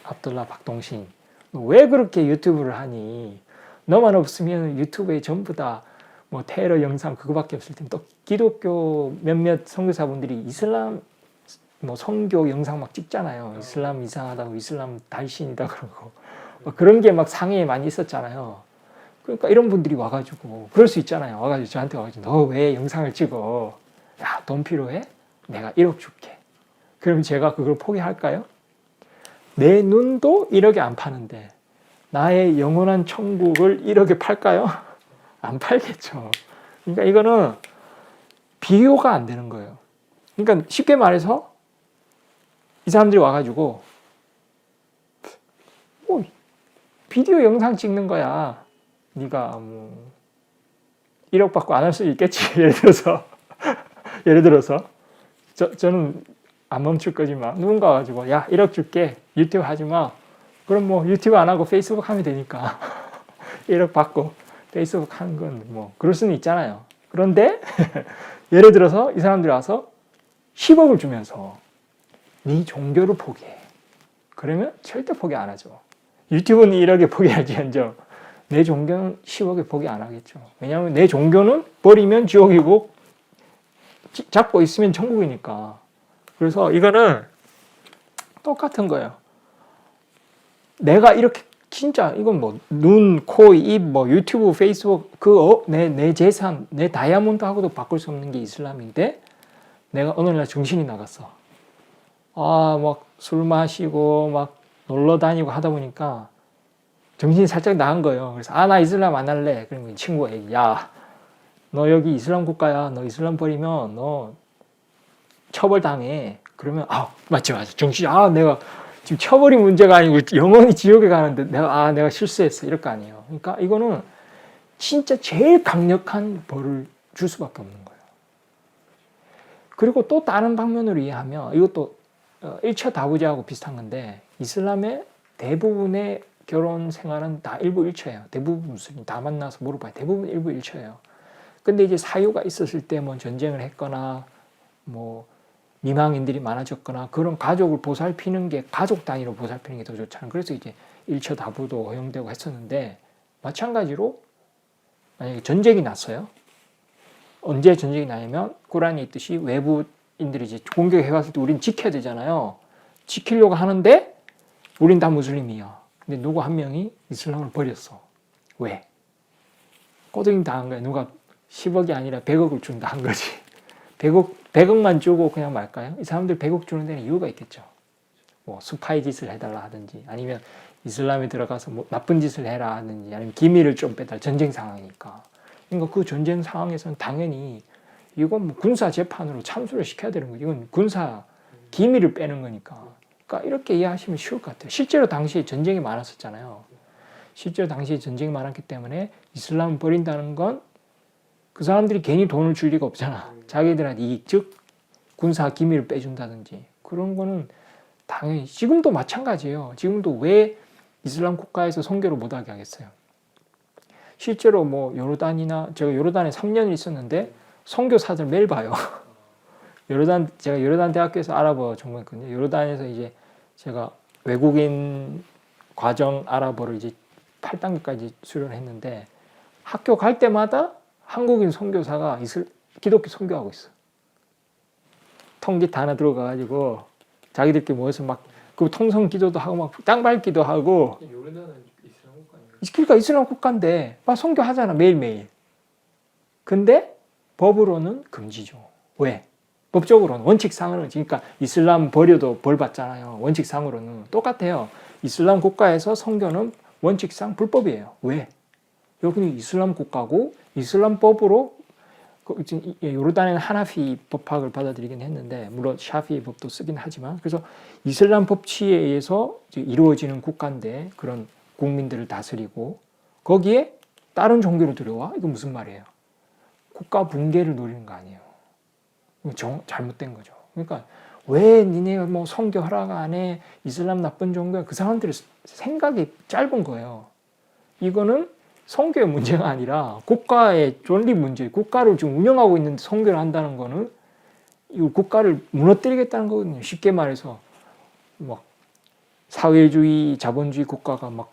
압둘라 박동신 너 왜 그렇게 유튜브를 하니? 너만 없으면 유튜브에 전부 다 뭐 테러 영상 그거밖에 없을 텐데 또 기독교 몇몇 선교사분들이 이슬람 뭐 선교 영상 막 찍잖아요. 이슬람 이상하다고 이슬람 달신이다 그러고 그런 게 막 상해에 많이 있었잖아요. 그러니까 이런 분들이 와가지고 그럴 수 있잖아요. 와가지고 저한테 와가지고 너 왜 영상을 찍어? 야, 돈 필요해? 내가 1억 줄게. 그럼 제가 그걸 포기할까요? 내 눈도 1억에 안 파는데 나의 영원한 천국을 1억에 팔까요? 안 팔겠죠. 그러니까 이거는 비교가 안 되는 거예요. 그러니까 쉽게 말해서 이 사람들이 와가지고 뭐 비디오 영상 찍는 거야. 네가 뭐 1억 받고 안 할 수 있겠지. 예를 들어서 저는 안 멈출 거지만 누군가 와가지고 야 1억 줄게. 유튜브 하지 마. 그럼 뭐 유튜브 안 하고 페이스북 하면 되니까 1억 받고 페이스북 하는 건 뭐 그럴 수는 있잖아요. 그런데 예를 들어서 이 사람들이 와서 10억을 주면서 네 종교를 포기해. 그러면 절대 포기 안 하죠. 유튜브는 1억에 포기할지언정 내 종교는 10억에 포기 안 하겠죠. 왜냐하면 내 종교는 버리면 지옥이고 잡고 있으면 천국이니까. 그래서 이거는 똑같은 거예요. 내가 이렇게 진짜 이건 뭐 눈, 코, 입, 뭐 유튜브, 페이스북 내 재산, 내 다이아몬드하고도 바꿀 수 없는 게 이슬람인데 내가 어느 날 정신이 나갔어. 막 술 마시고 막 놀러 다니고 하다 보니까 정신이 살짝 나간 거예요. 그래서 나 이슬람 안 할래. 그러면 친구가 얘기, 야, 너 여기 이슬람 국가야. 너 이슬람 버리면 너 처벌 당해. 그러면 맞지. 정신이 내가 지금 처벌이 문제가 아니고 영원히 지옥에 가는데 내가 실수했어. 이럴 거 아니에요. 그러니까 이거는 진짜 제일 강력한 벌을 줄 수밖에 없는 거예요. 그리고 또 다른 방면으로 이해하면 이것도 1차 다부제하고 비슷한 건데 이슬람의 대부분의 결혼 생활은 다 일부일처예요. 대부분 무슬림 다 만나서 물어봐요. 대부분 일부일처예요. 근데 이제 사유가 있었을 때 뭐 전쟁을 했거나 뭐 미망인들이 많아졌거나 그런 가족을 보살피는 게 가족 단위로 보살피는 게 더 좋잖아요. 그래서 이제 1차 다부도 허용되고 했었는데 마찬가지로 만약에 전쟁이 났어요. 언제 전쟁이 나냐면 꾸란에 있듯이 외부인들이 이제 공격해 왔을 때 우린 지켜야 되잖아요. 지키려고 하는데 우린 다 무슬림이야. 근데 누구 한 명이 이슬람을 버렸어. 왜? 꼬드김 당한 거야. 누가 10억이 아니라 100억을 준다 한 거지. 100억만 주고 그냥 말까요? 이 사람들 100억 주는 데는 이유가 있겠죠. 뭐 스파이 짓을 해달라 하든지 아니면 이슬람에 들어가서 뭐 나쁜 짓을 해라 하든지 아니면 기밀을 좀 빼달라. 전쟁 상황이니까. 그러니까 그 전쟁 상황에서는 당연히 이건 뭐 군사 재판으로 참수를 시켜야 되는 거죠. 이건 군사 기밀을 빼는 거니까. 그러니까 이렇게 이해하시면 쉬울 것 같아요. 실제로 당시에 전쟁이 많았었잖아요. 실제로 당시에 전쟁이 많았기 때문에 이슬람을 버린다는 건 그 사람들이 괜히 돈을 줄 리가 없잖아. 자기들한테 이익, 즉 군사 기밀을 빼준다든지 그런 거는 당연히 지금도 마찬가지예요. 지금도 왜 이슬람 국가에서 선교를 못하게 하겠어요. 실제로 뭐 요르단이나 제가 요르단에 3년을 있었는데 선교사들 매일 봐요. 제가 요르단 대학교에서 아랍어 전공했거든요. 요르단에서 이제 제가 외국인 과정 아랍어를 이제 8단계까지 수련했는데 학교 갈 때마다 한국인 선교사가 기독교 선교하고 있어. 통기타 하나 들어가가지고 자기들끼리 모여서 막 그 통성 기도도 하고 막 땅 밟기도 하고. 요르단은 이슬람 국가인가요? 그러니까 이슬람 국가인데 막 선교하잖아 매일매일. 근데 법으로는 금지죠. 왜? 법적으로는 원칙상으로는 그러니까 이슬람 버려도 벌 받잖아요. 원칙상으로는 똑같아요. 이슬람 국가에서 선교는 원칙상 불법이에요. 왜? 여기는 이슬람 국가고 이슬람 법으로 요르단에는 하나피 법학을 받아들이긴 했는데 물론 샤피 법도 쓰긴 하지만 그래서 이슬람 법치에 의해서 이루어지는 국가인데 그런 국민들을 다스리고 거기에 다른 종교를 들여와? 이거 무슨 말이에요? 국가 붕괴를 노리는 거 아니에요. 잘못된 거죠. 그러니까 왜 니네가 뭐 선교 허락 안 해? 이슬람 나쁜 종교야? 그 사람들의 생각이 짧은 거예요. 이거는 선교의 문제가 아니라 국가의 존립 문제, 국가를 지금 운영하고 있는데 선교를 한다는 거는 이 국가를 무너뜨리겠다는 거거든요. 쉽게 말해서 막 사회주의, 자본주의 국가가 막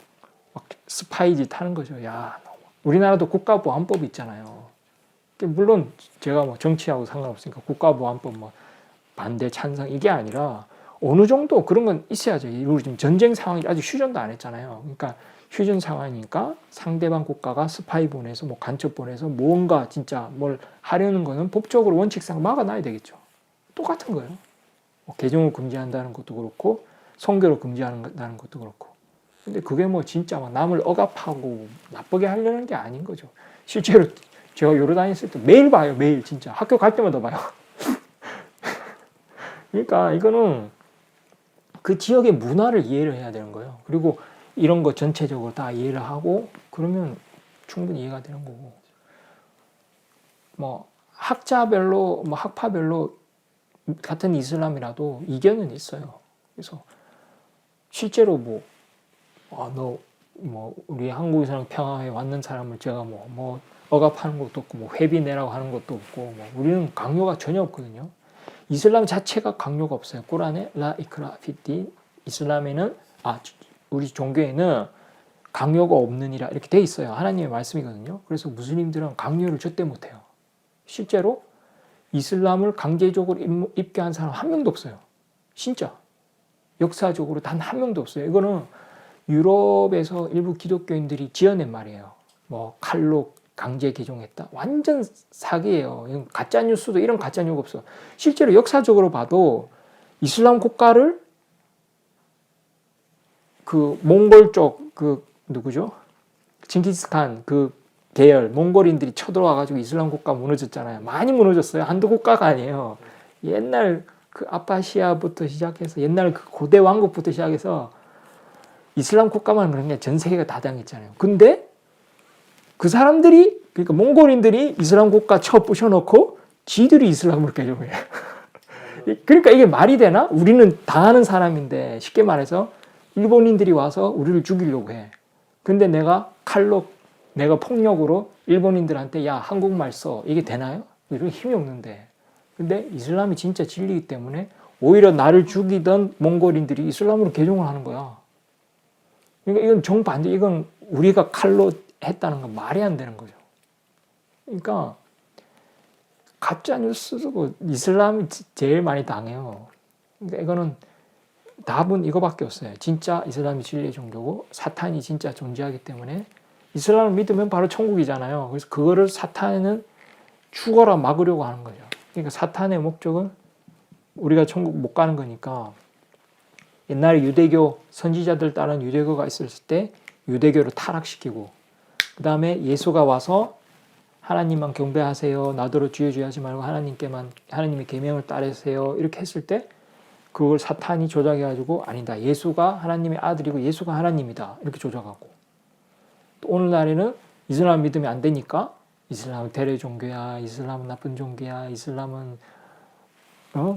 스파이짓 하는 거죠. 야, 우리나라도 국가보안법 있잖아요. 물론 제가 뭐 정치하고 상관없으니까 국가보안법 뭐 반대 찬성 이게 아니라 어느 정도 그런 건 있어야죠. 우리 지금 전쟁 상황이 아직 휴전도 안 했잖아요. 그러니까 휴전 상황이니까 상대방 국가가 스파이 보내서 뭐 간첩 보내서 뭔가 진짜 뭘 하려는 거는 법적으로 원칙상 막아놔야 되겠죠. 똑같은 거예요. 뭐 개종을 금지한다는 것도 그렇고 선교를 금지한다는 것도 그렇고. 근데 그게 뭐 진짜 막 남을 억압하고 나쁘게 하려는 게 아닌 거죠. 실제로 제가 요르단에 있을 때 매일 봐요. 매일 진짜 학교 갈 때마다 봐요. 그러니까 이거는 그 지역의 문화를 이해를 해야 되는 거예요. 그리고 이런 거 전체적으로 다 이해를 하고 그러면 충분히 이해가 되는 거고. 뭐 학자별로 뭐 학파별로 같은 이슬람이라도 이견은 있어요. 그래서 실제로 너 우리 한국 이슬람 평화에 왔는 사람을 제가 뭐 억압하는 것도 없고 뭐 회비 내라고 하는 것도 없고 뭐 우리는 강요가 전혀 없거든요. 이슬람 자체가 강요가 없어요. 꾸란에 라 이크라 피딘 이슬람에는 우리 종교에는 강요가 없느니라 이렇게 돼 있어요. 하나님의 말씀이거든요. 그래서 무슬림들은 강요를 절대 못해요. 실제로 이슬람을 강제적으로 입교한 사람 한 명도 없어요. 진짜 역사적으로 단 한 명도 없어요. 이거는 유럽에서 일부 기독교인들이 지어낸 말이에요. 뭐 칼로 강제 개종했다. 완전 사기예요. 가짜 뉴스도 이런 가짜 뉴스가 없어. 실제로 역사적으로 봐도 이슬람 국가를 그 몽골 쪽 그 누구죠? 징기스칸 그 계열 몽골인들이 쳐들어와 가지고 이슬람 국가 무너졌잖아요. 많이 무너졌어요. 한두 국가가 아니에요. 옛날 그 아파시아부터 시작해서 옛날 그 고대 왕국부터 시작해서 이슬람 국가만 그런 게 전 세계가 다 당했잖아요. 근데 그 사람들이 그러니까 몽골인들이 이슬람 국가 쳐 부셔놓고 지들이 이슬람을 개종해. 그러니까 이게 말이 되나? 우리는 당하는 사람인데 쉽게 말해서 일본인들이 와서 우리를 죽이려고 해. 근데 내가 칼로 내가 폭력으로 일본인들한테 야 한국말 써 이게 되나요? 이런 힘이 없는데. 근데 이슬람이 진짜 진리이기 때문에 오히려 나를 죽이던 몽골인들이 이슬람으로 개종을 하는 거야. 그러니까 이건 정반대. 이건 우리가 칼로 했다는 건 말이 안 되는 거죠. 그러니까 가짜 뉴스고 이슬람이 제일 많이 당해요. 그러니까 이거는 답은 이거밖에 없어요. 진짜 이슬람이 진리의 종교고 사탄이 진짜 존재하기 때문에 이슬람을 믿으면 바로 천국이잖아요. 그래서 그거를 사탄은 죽어라 막으려고 하는 거죠. 그러니까 사탄의 목적은 우리가 천국 못 가는 거니까 옛날에 유대교 선지자들 따른 유대교가 있었을 때 유대교를 타락시키고 그 다음에 예수가 와서 하나님만 경배하세요. 나더러 주여 주여 하지 말고 하나님의 계명을 따르세요. 이렇게 했을 때 그걸 사탄이 조작해가지고 아니다. 예수가 하나님의 아들이고 예수가 하나님이다. 이렇게 조작하고 또 오늘날에는 이슬람 믿으면 안 되니까 이슬람은 대례 종교야. 이슬람은 나쁜 종교야. 이슬람은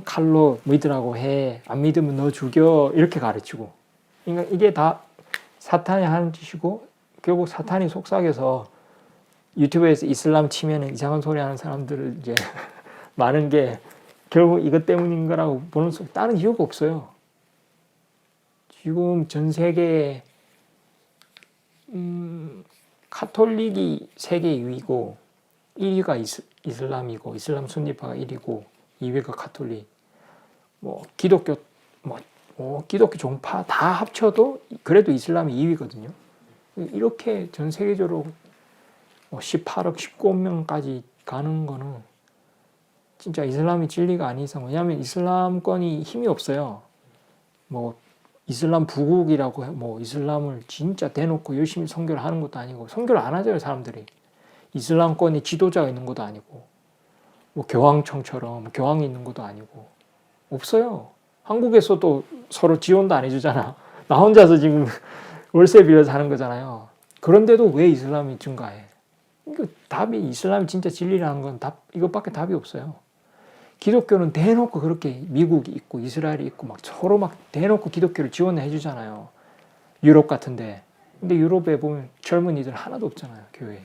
칼로 믿으라고 해. 안 믿으면 너 죽여. 이렇게 가르치고 그러니까 이게 다 사탄이 하는 짓이고 결국 사탄이 속삭여서 유튜브에서 이슬람 치면 이상한 소리 하는 사람들을 이제 많은 게 결국 이것 때문인 거라고 보는 수 다른 이유가 없어요. 지금 전 세계에 카톨릭이 세계 2위고 1위가 이슬람이고 이슬람 순니파가 1위고 2위가 카톨릭 뭐 기독교 기독교 종파 다 합쳐도 그래도 이슬람이 2위거든요. 이렇게 전 세계적으로 18억, 19억명까지 가는 거는 진짜 이슬람이 진리가 아닌 이상 왜냐하면 이슬람권이 힘이 없어요. 뭐 이슬람 부국이라고 뭐 이슬람을 진짜 대놓고 열심히 선교를 하는 것도 아니고 선교를 안 하잖아요 사람들이. 이슬람권이 지도자가 있는 것도 아니고 뭐 교황청처럼 교황이 있는 것도 아니고 없어요. 한국에서도 서로 지원도 안 해주잖아. 나 혼자서 지금 월세 빌려서 하는 거잖아요. 그런데도 왜 이슬람이 증가해? 이거 답이 이슬람이 진짜 진리라는 건 이것밖에 답이 없어요. 기독교는 대놓고 그렇게 미국이 있고 이스라엘이 있고 막 서로 막 대놓고 기독교를 지원해 주잖아요. 유럽 같은데. 근데 유럽에 보면 젊은이들 하나도 없잖아요, 교회에.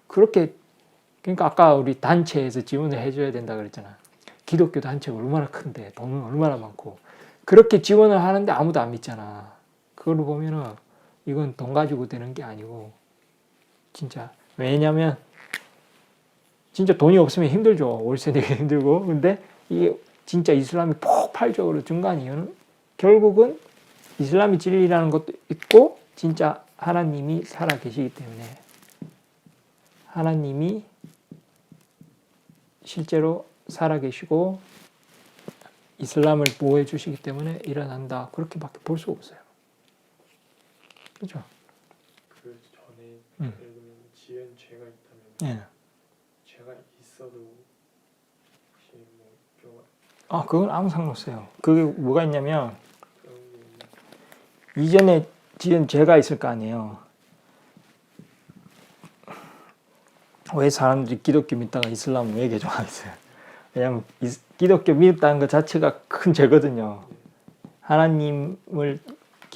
그렇게 그러니까 아까 우리 단체에서 지원을 해줘야 된다 그랬잖아. 기독교 단체가 얼마나 큰데 돈은 얼마나 많고 그렇게 지원을 하는데 아무도 안 믿잖아. 그걸 보면은 이건 돈 가지고 되는 게 아니고 진짜 왜냐면 진짜 돈이 없으면 힘들죠. 월세 내기 힘들고. 근데 이게 진짜 이슬람이 폭발적으로 증가한 이유는 결국은 이슬람이 진리라는 것도 있고 진짜 하나님이 살아 계시기 때문에 하나님이 실제로 살아 계시고 이슬람을 보호해 주시기 때문에 일어난다. 그렇게밖에 볼 수가 없어요. 그렇죠? 그 전에 예를 들면 지은 죄가 있다면 예. 죄가 있어도 혹시 뭐 좀 그건 아무 상관없어요. 그게 뭐가 있냐면 그런 게 이전에 지은 죄가 있을 거 아니에요. 왜 사람들이 기독교 믿다가 이슬람 왜 개종하겠어요? 왜냐하면 기독교 믿었다는 것 자체가 큰 죄거든요. 하나님을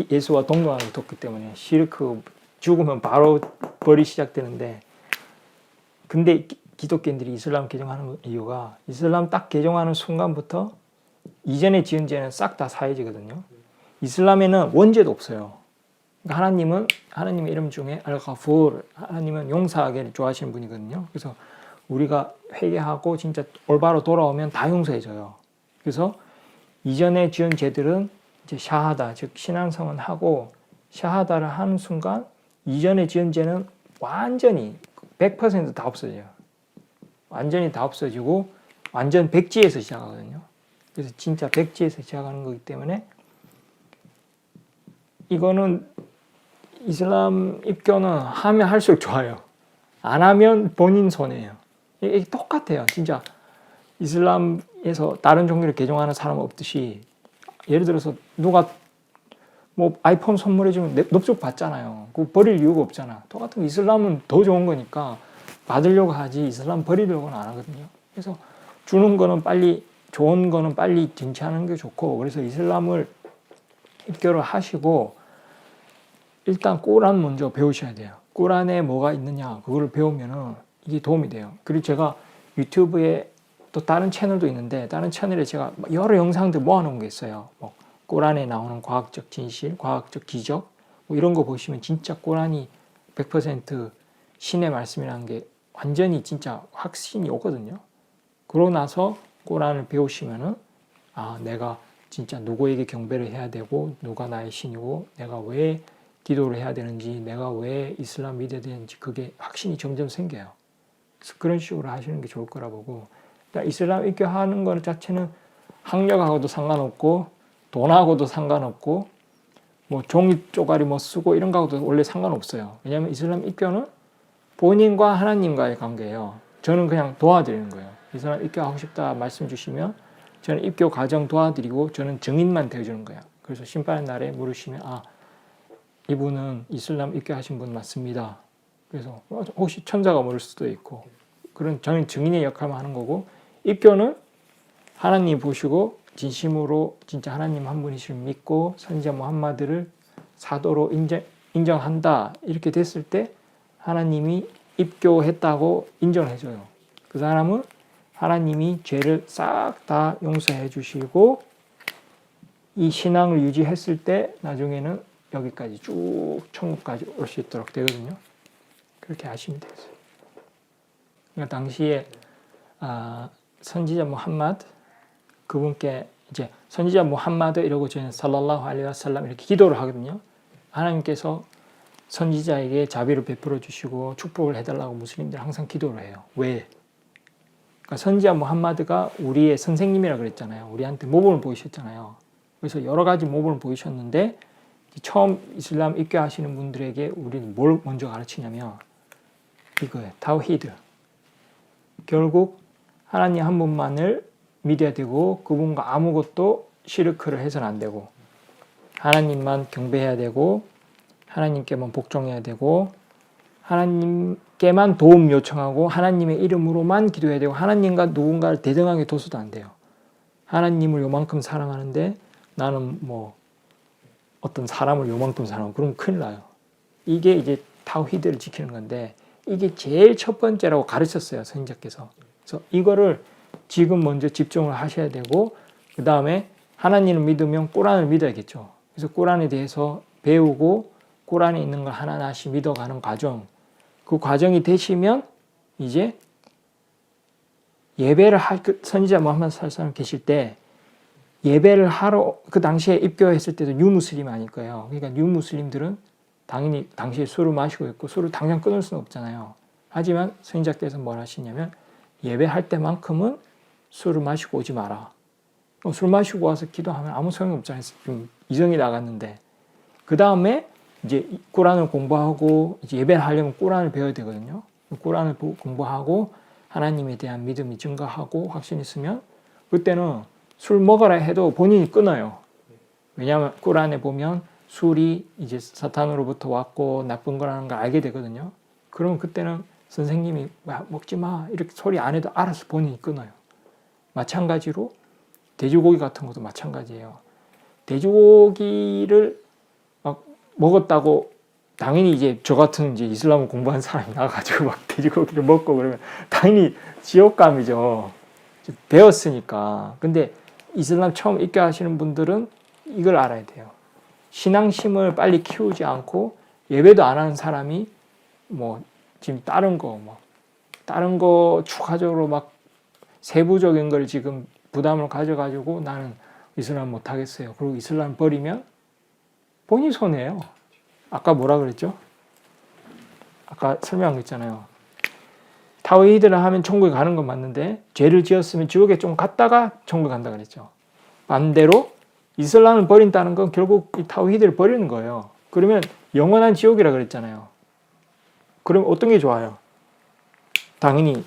예수와 동등하게 뒀기 때문에 시르크 죽으면 바로 벌이 시작되는데 근데 기독교인들이 이슬람 개종하는 이유가 이슬람 딱 개종하는 순간부터 이전에 지은 죄는 싹 다 사해지거든요. 이슬람에는 원죄도 없어요. 그러니까 하나님은 하나님의 이름 중에 알가푸르 하나님은 용서하기를 좋아하시는 분이거든요. 그래서 우리가 회개하고 진짜 올바로 돌아오면 다 용서해줘요. 그래서 이전에 지은 죄들은 이제 샤하다 즉 신앙성은 하고 샤하다를 하는 순간 이전에 지은 죄는 완전히 100% 다 없어져요. 완전히 다 없어지고 완전 백지에서 시작하거든요. 그래서 진짜 백지에서 시작하는 거기 때문에 이거는 이슬람 입교는 하면 할수록 좋아요. 안 하면 본인 손해예요. 이게 똑같아요. 진짜 이슬람에서 다른 종교를 개종하는 사람 없듯이 예를 들어서 누가 뭐 아이폰 선물해주면 넙죽 받잖아요. 그거 버릴 이유가 없잖아. 똑같은 거 이슬람은 더 좋은 거니까 받으려고 하지 이슬람 버리려고는 안 하거든요. 그래서 주는 거는 빨리 좋은 거는 빨리 쟁취하는 게 좋고 그래서 이슬람을 입교를 하시고 일단 꾸란 먼저 배우셔야 돼요. 꾸란에 뭐가 있느냐 그거를 배우면은 이게 도움이 돼요. 그리고 제가 유튜브에 또 다른 채널도 있는데 다른 채널에 제가 여러 영상들 모아놓은 게 있어요. 뭐 꾸란에 나오는 과학적 진실, 과학적 기적 뭐 이런 거 보시면 진짜 꾸란이 100% 신의 말씀이라는 게 완전히 진짜 확신이 오거든요. 그러고 나서 꾸란을 배우시면은 아 내가 진짜 누구에게 경배를 해야 되고 누가 나의 신이고 내가 왜 기도를 해야 되는지 내가 왜 이슬람 믿어야 되는지 그게 확신이 점점 생겨요. 그래서 그런 식으로 하시는 게 좋을 거라 보고 일단 이슬람 입교하는 것 자체는 학력하고도 상관없고 돈하고도 상관없고 뭐 종이 쪼가리 뭐 쓰고 이런 거하고도 원래 상관없어요. 왜냐하면 이슬람 입교는 본인과 하나님과의 관계예요. 저는 그냥 도와드리는 거예요. 이슬람 입교하고 싶다 말씀 주시면 저는 입교 과정 도와드리고 저는 증인만 되어주는 거예요. 그래서 심판 날에 물으시면 아 이분은 이슬람 입교하신 분 맞습니다. 그래서 혹시 천사가 모를 수도 있고 그런 저는 증인의 역할만 하는 거고 입교는 하나님 보시고 진심으로 진짜 하나님 한 분이시를 믿고 선지자 무함마드를 사도로 인정한다 이렇게 됐을 때 하나님이 입교했다고 인정을 해줘요. 그 사람은 하나님이 죄를 싹 다 용서해 주시고 이 신앙을 유지했을 때 나중에는 여기까지 쭉 천국까지 올 수 있도록 되거든요. 그렇게 하시면 되겠어요. 그러니까 당시에 선지자 무함마드 그분께 이제 선지자 무함마드 이러고 저희는 살랄라후 알레이히 와살람 이렇게 기도를 하거든요. 하나님께서 선지자에게 자비를 베풀어 주시고 축복을 해달라고 무슬림들 항상 기도를 해요. 왜? 그러니까 선지자 무함마드가 우리의 선생님이라 그랬잖아요. 우리한테 모범을 보이셨잖아요. 그래서 여러 가지 모범을 보이셨는데 처음 이슬람 입교하시는 분들에게 우리는 뭘 먼저 가르치냐면 이거예요. 타우히드. 결국 하나님 한 분만을 믿어야 되고 그분과 아무것도 시르크를 해서는 안 되고 하나님만 경배해야 되고 하나님께만 복종해야 되고 하나님께만 도움 요청하고 하나님의 이름으로만 기도해야 되고 하나님과 누군가를 대등하게 둬서도 안 돼요. 하나님을 요만큼 사랑하는데 나는 뭐 어떤 사람을 요만큼 사랑하고 그러면 큰일 나요. 이게 이제 타우히드를 지키는 건데 이게 제일 첫 번째라고 가르쳤어요. 선지자께서. 그래서 이거를 지금 먼저 집중을 하셔야 되고 그 다음에 하나님을 믿으면 꾸란을 믿어야겠죠. 그래서 꾸란에 대해서 배우고 꾸란에 있는 걸 하나하나씩 믿어가는 과정 그 과정이 되시면 이제 예배를 할 선지자 무함마드 살사람 계실 때 예배를 하러 그 당시에 입교했을 때도 뉴무슬림 아닐 거예요. 그러니까 뉴무슬림들은 당연히 당시에 술을 마시고 있고 술을 당장 끊을 수는 없잖아요. 하지만 선지자께서 뭘 하시냐면 예배할 때만큼은 술을 마시고 오지 마라. 술 마시고 와서 기도하면 아무 소용이 없잖아요. 좀 이성이 나갔는데 그 다음에 이제 꾸란을 공부하고 이제 예배를 하려면 꾸란을 배워야 되거든요. 꾸란을 공부하고 하나님에 대한 믿음이 증가하고 확신이 있으면 그때는 술 먹어라 해도 본인이 끊어요. 왜냐하면 꾸란에 보면 술이 이제 사탄으로부터 왔고 나쁜 거라는 걸 알게 되거든요. 그러면 그때는 선생님이 먹지 마 이렇게 소리 안 해도 알아서 본인이 끊어요. 마찬가지로 돼지고기 같은 것도 마찬가지예요. 돼지고기를 막 먹었다고 당연히 이제 저 같은 이제 이슬람을 공부한 사람이 나가지고 막 돼지고기를 먹고 그러면 당연히 지옥감이죠. 배웠으니까. 근데 이슬람 처음 입교하시는 분들은 이걸 알아야 돼요. 신앙심을 빨리 키우지 않고 예배도 안 하는 사람이 뭐 지금 다른 거 추가적으로 막 세부적인 걸 지금 부담을 가져가지고 나는 이슬람 못 하겠어요. 그리고 이슬람 버리면 본인 손해예요. 아까 뭐라 그랬죠? 아까 설명한 거 있잖아요. 타우히드를 하면 천국에 가는 건 맞는데 죄를 지었으면 지옥에 좀 갔다가 천국 간다 그랬죠. 반대로 이슬람을 버린다는 건 결국 이 타우히드를 버리는 거예요. 그러면 영원한 지옥이라 그랬잖아요. 그럼 어떤 게 좋아요? 당연히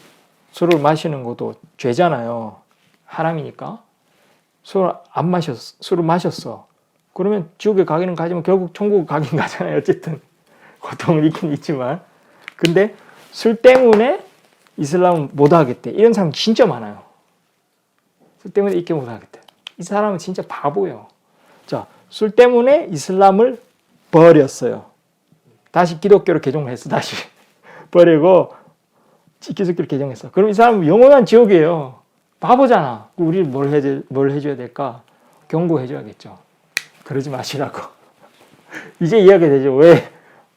술을 마시는 것도 죄잖아요. 하람이니까. 술을 마셨어. 그러면 지옥에 가기는 가지만 결국 천국에 가긴 가잖아요. 어쨌든 고통은 있긴 있지만. 근데 술 때문에 이슬람은 못 하겠대. 이런 사람 진짜 많아요. 술 때문에 있게 못 하겠대. 이 사람은 진짜 바보예요. 자, 술 때문에 이슬람을 버렸어요. 다시 기독교로 개종을 했어. 다시 버리고 기독교로 개종했어. 그럼 이 사람은 영원한 지옥이에요. 바보잖아. 우리 뭘 해줘야 될까? 경고해줘야겠죠. 그러지 마시라고. 이제 이해가 되죠.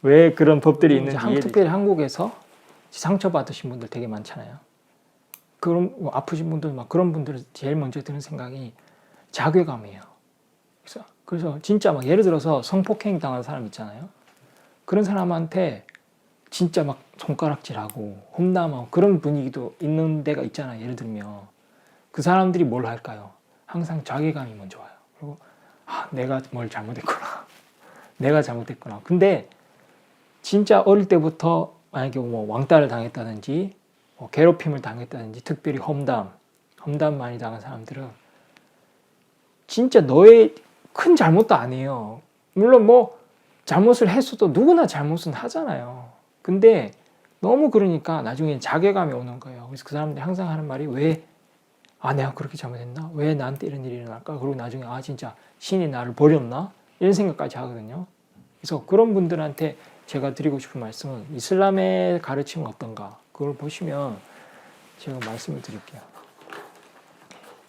왜 그런 법들이 있는지. 특별히 한국에서 상처받으신 분들 되게 많잖아요. 그럼 아프신 분들 막 그런 분들은 제일 먼저 드는 생각이 자괴감이에요. 그래서 진짜 막 예를 들어서 성폭행 당한 사람 있잖아요. 그런 사람한테 진짜 막 손가락질하고 험담하고 그런 분위기도 있는 데가 있잖아요. 예를 들면 그 사람들이 뭘 할까요? 항상 자괴감이 먼저 와요. 그리고 내가 뭘 잘못했구나. 내가 잘못했구나. 근데 진짜 어릴 때부터 만약에 뭐 왕따를 당했다든지 괴롭힘을 당했다든지 특별히 험담 많이 당한 사람들은 진짜 너의 큰 잘못도 아니에요. 물론 뭐 잘못을 했어도 누구나 잘못은 하잖아요. 근데 너무 그러니까 나중에 자괴감이 오는 거예요. 그래서 그 사람들이 항상 하는 말이 왜 내가 그렇게 잘못했나? 왜 나한테 이런 일이 일어날까? 그리고 나중에 진짜 신이 나를 버렸나? 이런 생각까지 하거든요. 그래서 그런 분들한테 제가 드리고 싶은 말씀은 이슬람의 가르침은 어떤가? 그걸 보시면 제가 말씀을 드릴게요.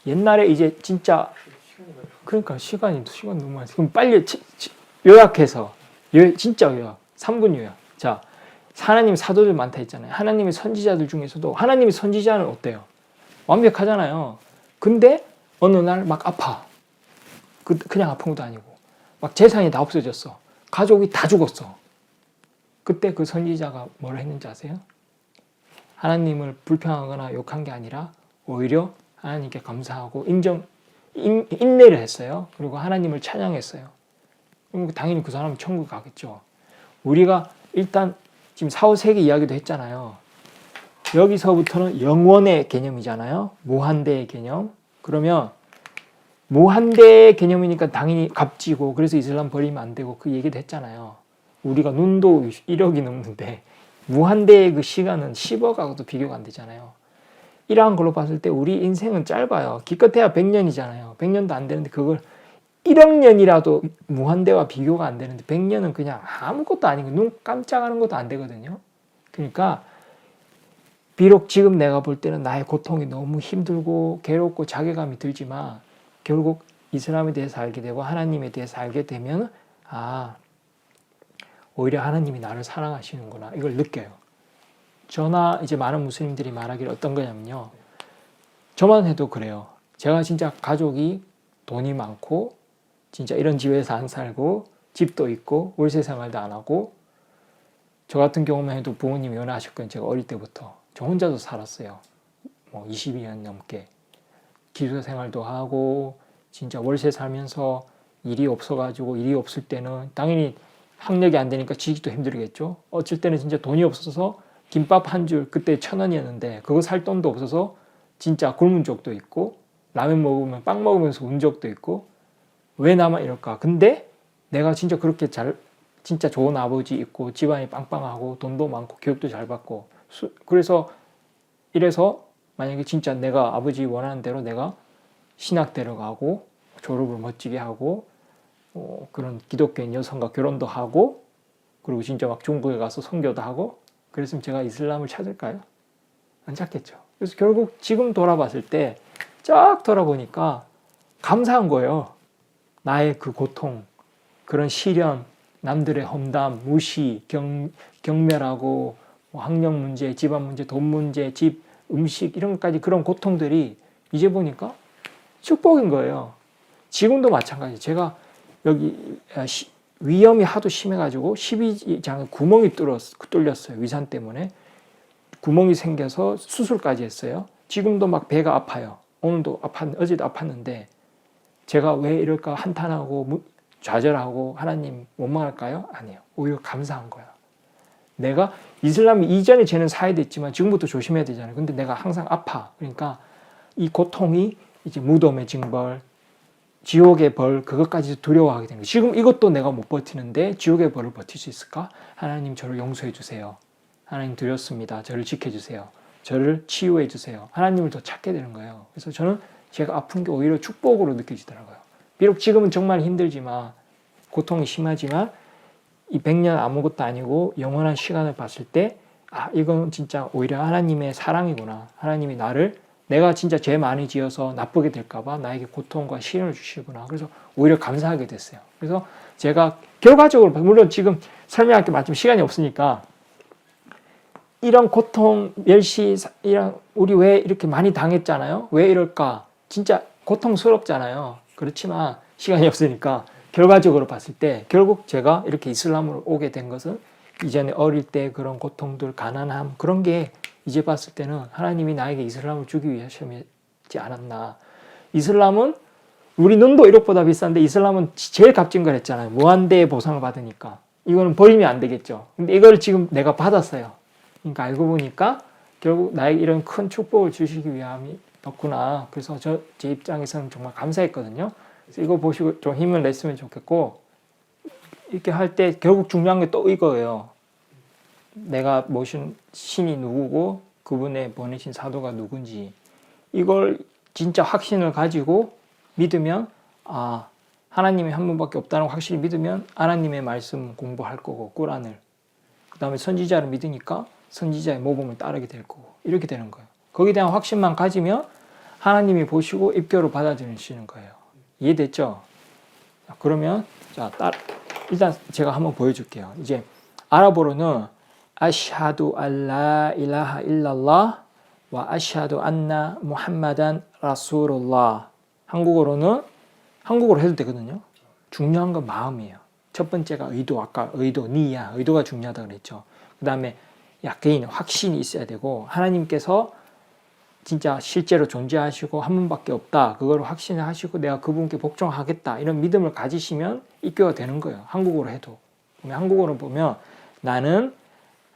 옛날에 이제 진짜 그러니까 시간 너무 많아요. 그럼 빨리 요약해서 진짜 요약 3분 요약. 자, 하나님 사도들 많다 했잖아요. 하나님의 선지자들 중에서도 하나님의 선지자는 어때요? 완벽하잖아요. 근데 어느 날 막 아파. 그냥 아픈 것도 아니고 막 재산이 다 없어졌어. 가족이 다 죽었어. 그때 그 선지자가 뭘 했는지 아세요? 하나님을 불평하거나 욕한 게 아니라 오히려 하나님께 감사하고 인내를 했어요. 그리고 하나님을 찬양했어요. 그럼 당연히 그 사람은 천국 가겠죠. 우리가 일단 지금 4, 5세기 이야기도 했잖아요. 여기서부터는 영원의 개념이잖아요. 무한대의 개념. 그러면 무한대의 개념이니까 당연히 값지고 그래서 이슬람 버리면 안 되고 그 얘기도 했잖아요. 우리가 눈도 1억이 넘는데 무한대의 그 시간은 10억하고도 비교가 안 되잖아요. 이러한 걸로 봤을 때 우리 인생은 짧아요. 기껏해야 100년이잖아요. 100년도 안 되는데 그걸 1억 년이라도 무한대와 비교가 안 되는데 100년은 그냥 아무것도 아니고 눈 깜짝하는 것도 안 되거든요. 그러니까 비록 지금 내가 볼 때는 나의 고통이 너무 힘들고 괴롭고 자괴감이 들지만 결국 이슬람에 대해서 알게 되고 하나님에 대해서 알게 되면 오히려 하나님이 나를 사랑하시는구나 이걸 느껴요. 저나 이제 많은 무슬림들이 말하기를 어떤 거냐면요. 저만 해도 그래요. 제가 진짜 가족이 돈이 많고 진짜 이런 집에서 안 살고 집도 있고 월세 생활도 안 하고 저 같은 경우만 해도 부모님이 연하셨거든요. 제가 어릴 때부터. 저 혼자도 살았어요. 뭐 22년 넘게. 기숙사 생활도 하고 진짜 월세 살면서 일이 없어가지고 일이 없을 때는 당연히 학력이 안 되니까 지기도 힘들겠죠. 어쩔 때는 진짜 돈이 없어서 김밥 한 줄 그때 1,000원이었는데 그거 살 돈도 없어서 진짜 굶은 적도 있고 라면 먹으면 빵 먹으면서 운 적도 있고 왜 나만 이럴까? 근데 내가 진짜 그렇게 진짜 좋은 아버지 있고 집안이 빵빵하고 돈도 많고 교육도 잘 받고 그래서 이래서 만약에 진짜 내가 아버지 원하는 대로 내가 신학 데려가고 졸업을 멋지게 하고 그런 기독교인 여성과 결혼도 하고 그리고 진짜 막 중국에 가서 선교도 하고 그랬으면 제가 이슬람을 찾을까요? 안 찾겠죠. 그래서 결국 지금 돌아봤을 때 쫙 돌아보니까 감사한 거예요. 나의 그 고통, 그런 시련, 남들의 험담, 무시, 경멸하고 학력 문제, 집안 문제, 돈 문제, 집, 음식 이런 것까지 그런 고통들이 이제 보니까 축복인 거예요. 지금도 마찬가지. 제가 여기 위염이 하도 심해가지고 12장에 구멍이 뚫렸어요. 위산 때문에. 구멍이 생겨서 수술까지 했어요. 지금도 막 배가 아파요. 오늘도 어제도 아팠는데 제가 왜 이럴까 한탄하고 좌절하고 하나님 원망할까요? 아니에요. 오히려 감사한 거야. 내가 이슬람 이전에 쟤는 사회됐지만 지금부터 조심해야 되잖아요. 근데 내가 항상 아파. 그러니까 이 고통이 이제 무덤의 징벌, 지옥의 벌 그것까지 두려워하게 되는 거예요. 지금 이것도 내가 못 버티는데 지옥의 벌을 버틸 수 있을까? 하나님 저를 용서해 주세요. 하나님 드렸습니다. 저를 지켜주세요. 저를 치유해 주세요. 하나님을 더 찾게 되는 거예요. 그래서 저는 제가 아픈 게 오히려 축복으로 느껴지더라고요. 비록 지금은 정말 힘들지만 고통이 심하지만 이 100년 아무것도 아니고 영원한 시간을 봤을 때 이건 진짜 오히려 하나님의 사랑이구나. 하나님이 내가 진짜 죄 많이 지어서 나쁘게 될까봐 나에게 고통과 시련을 주시구나. 그래서 오히려 감사하게 됐어요. 그래서 제가 결과적으로 물론 지금 설명할 게 마침 시간이 없으니까 이런 고통, 멸시, 우리 왜 이렇게 많이 당했잖아요. 왜 이럴까? 진짜 고통스럽잖아요. 그렇지만 시간이 없으니까 결과적으로 봤을 때 결국 제가 이렇게 이슬람으로 오게 된 것은 이전에 어릴 때 그런 고통들, 가난함 그런 게 이제 봤을 때는 하나님이 나에게 이슬람을 주기 위하셨지 않았나. 이슬람은 우리 눈도 1억보다 비싼데 이슬람은 제일 값진 걸 했잖아요. 무한대의 보상을 받으니까. 이거는 버리면 안 되겠죠. 근데 이걸 지금 내가 받았어요. 그러니까 알고 보니까 결국 나에게 이런 큰 축복을 주시기 위함이었구나. 그래서 제 입장에서는 정말 감사했거든요. 그래서 이거 보시고 좀 힘을 냈으면 좋겠고 이렇게 할 때 결국 중요한 게 또 이거예요. 내가 모신 신이 누구고 그분의 보내신 사도가 누군지 이걸 진짜 확신을 가지고 믿으면 하나님이 한 분밖에 없다는 걸 확실히 믿으면 하나님의 말씀 공부할 거고 꾸란을 그 다음에 선지자를 믿으니까 선지자의 모범을 따르게 될 거고 이렇게 되는 거예요. 거기에 대한 확신만 가지면 하나님이 보시고 입교로 받아들이시는 거예요. 이해됐죠? 그러면 일단 제가 한번 보여줄게요. 이제 아랍어로는 아시하두 알라 일라하 일랄라 와 아시하두 안나 무함마단 라술ullah. 한국어로 해도 되거든요. 중요한 건 마음이에요. 첫 번째가 아까 니야, 의도가 중요하다고 그랬죠. 그 다음에 야케인, 확신이 있어야 되고 하나님께서 진짜 실제로 존재하시고 한 분밖에 없다. 그걸 확신을 하시고 내가 그분께 복종하겠다. 이런 믿음을 가지시면 입교가 되는 거예요. 한국어로 해도. 한국어로 보면 나는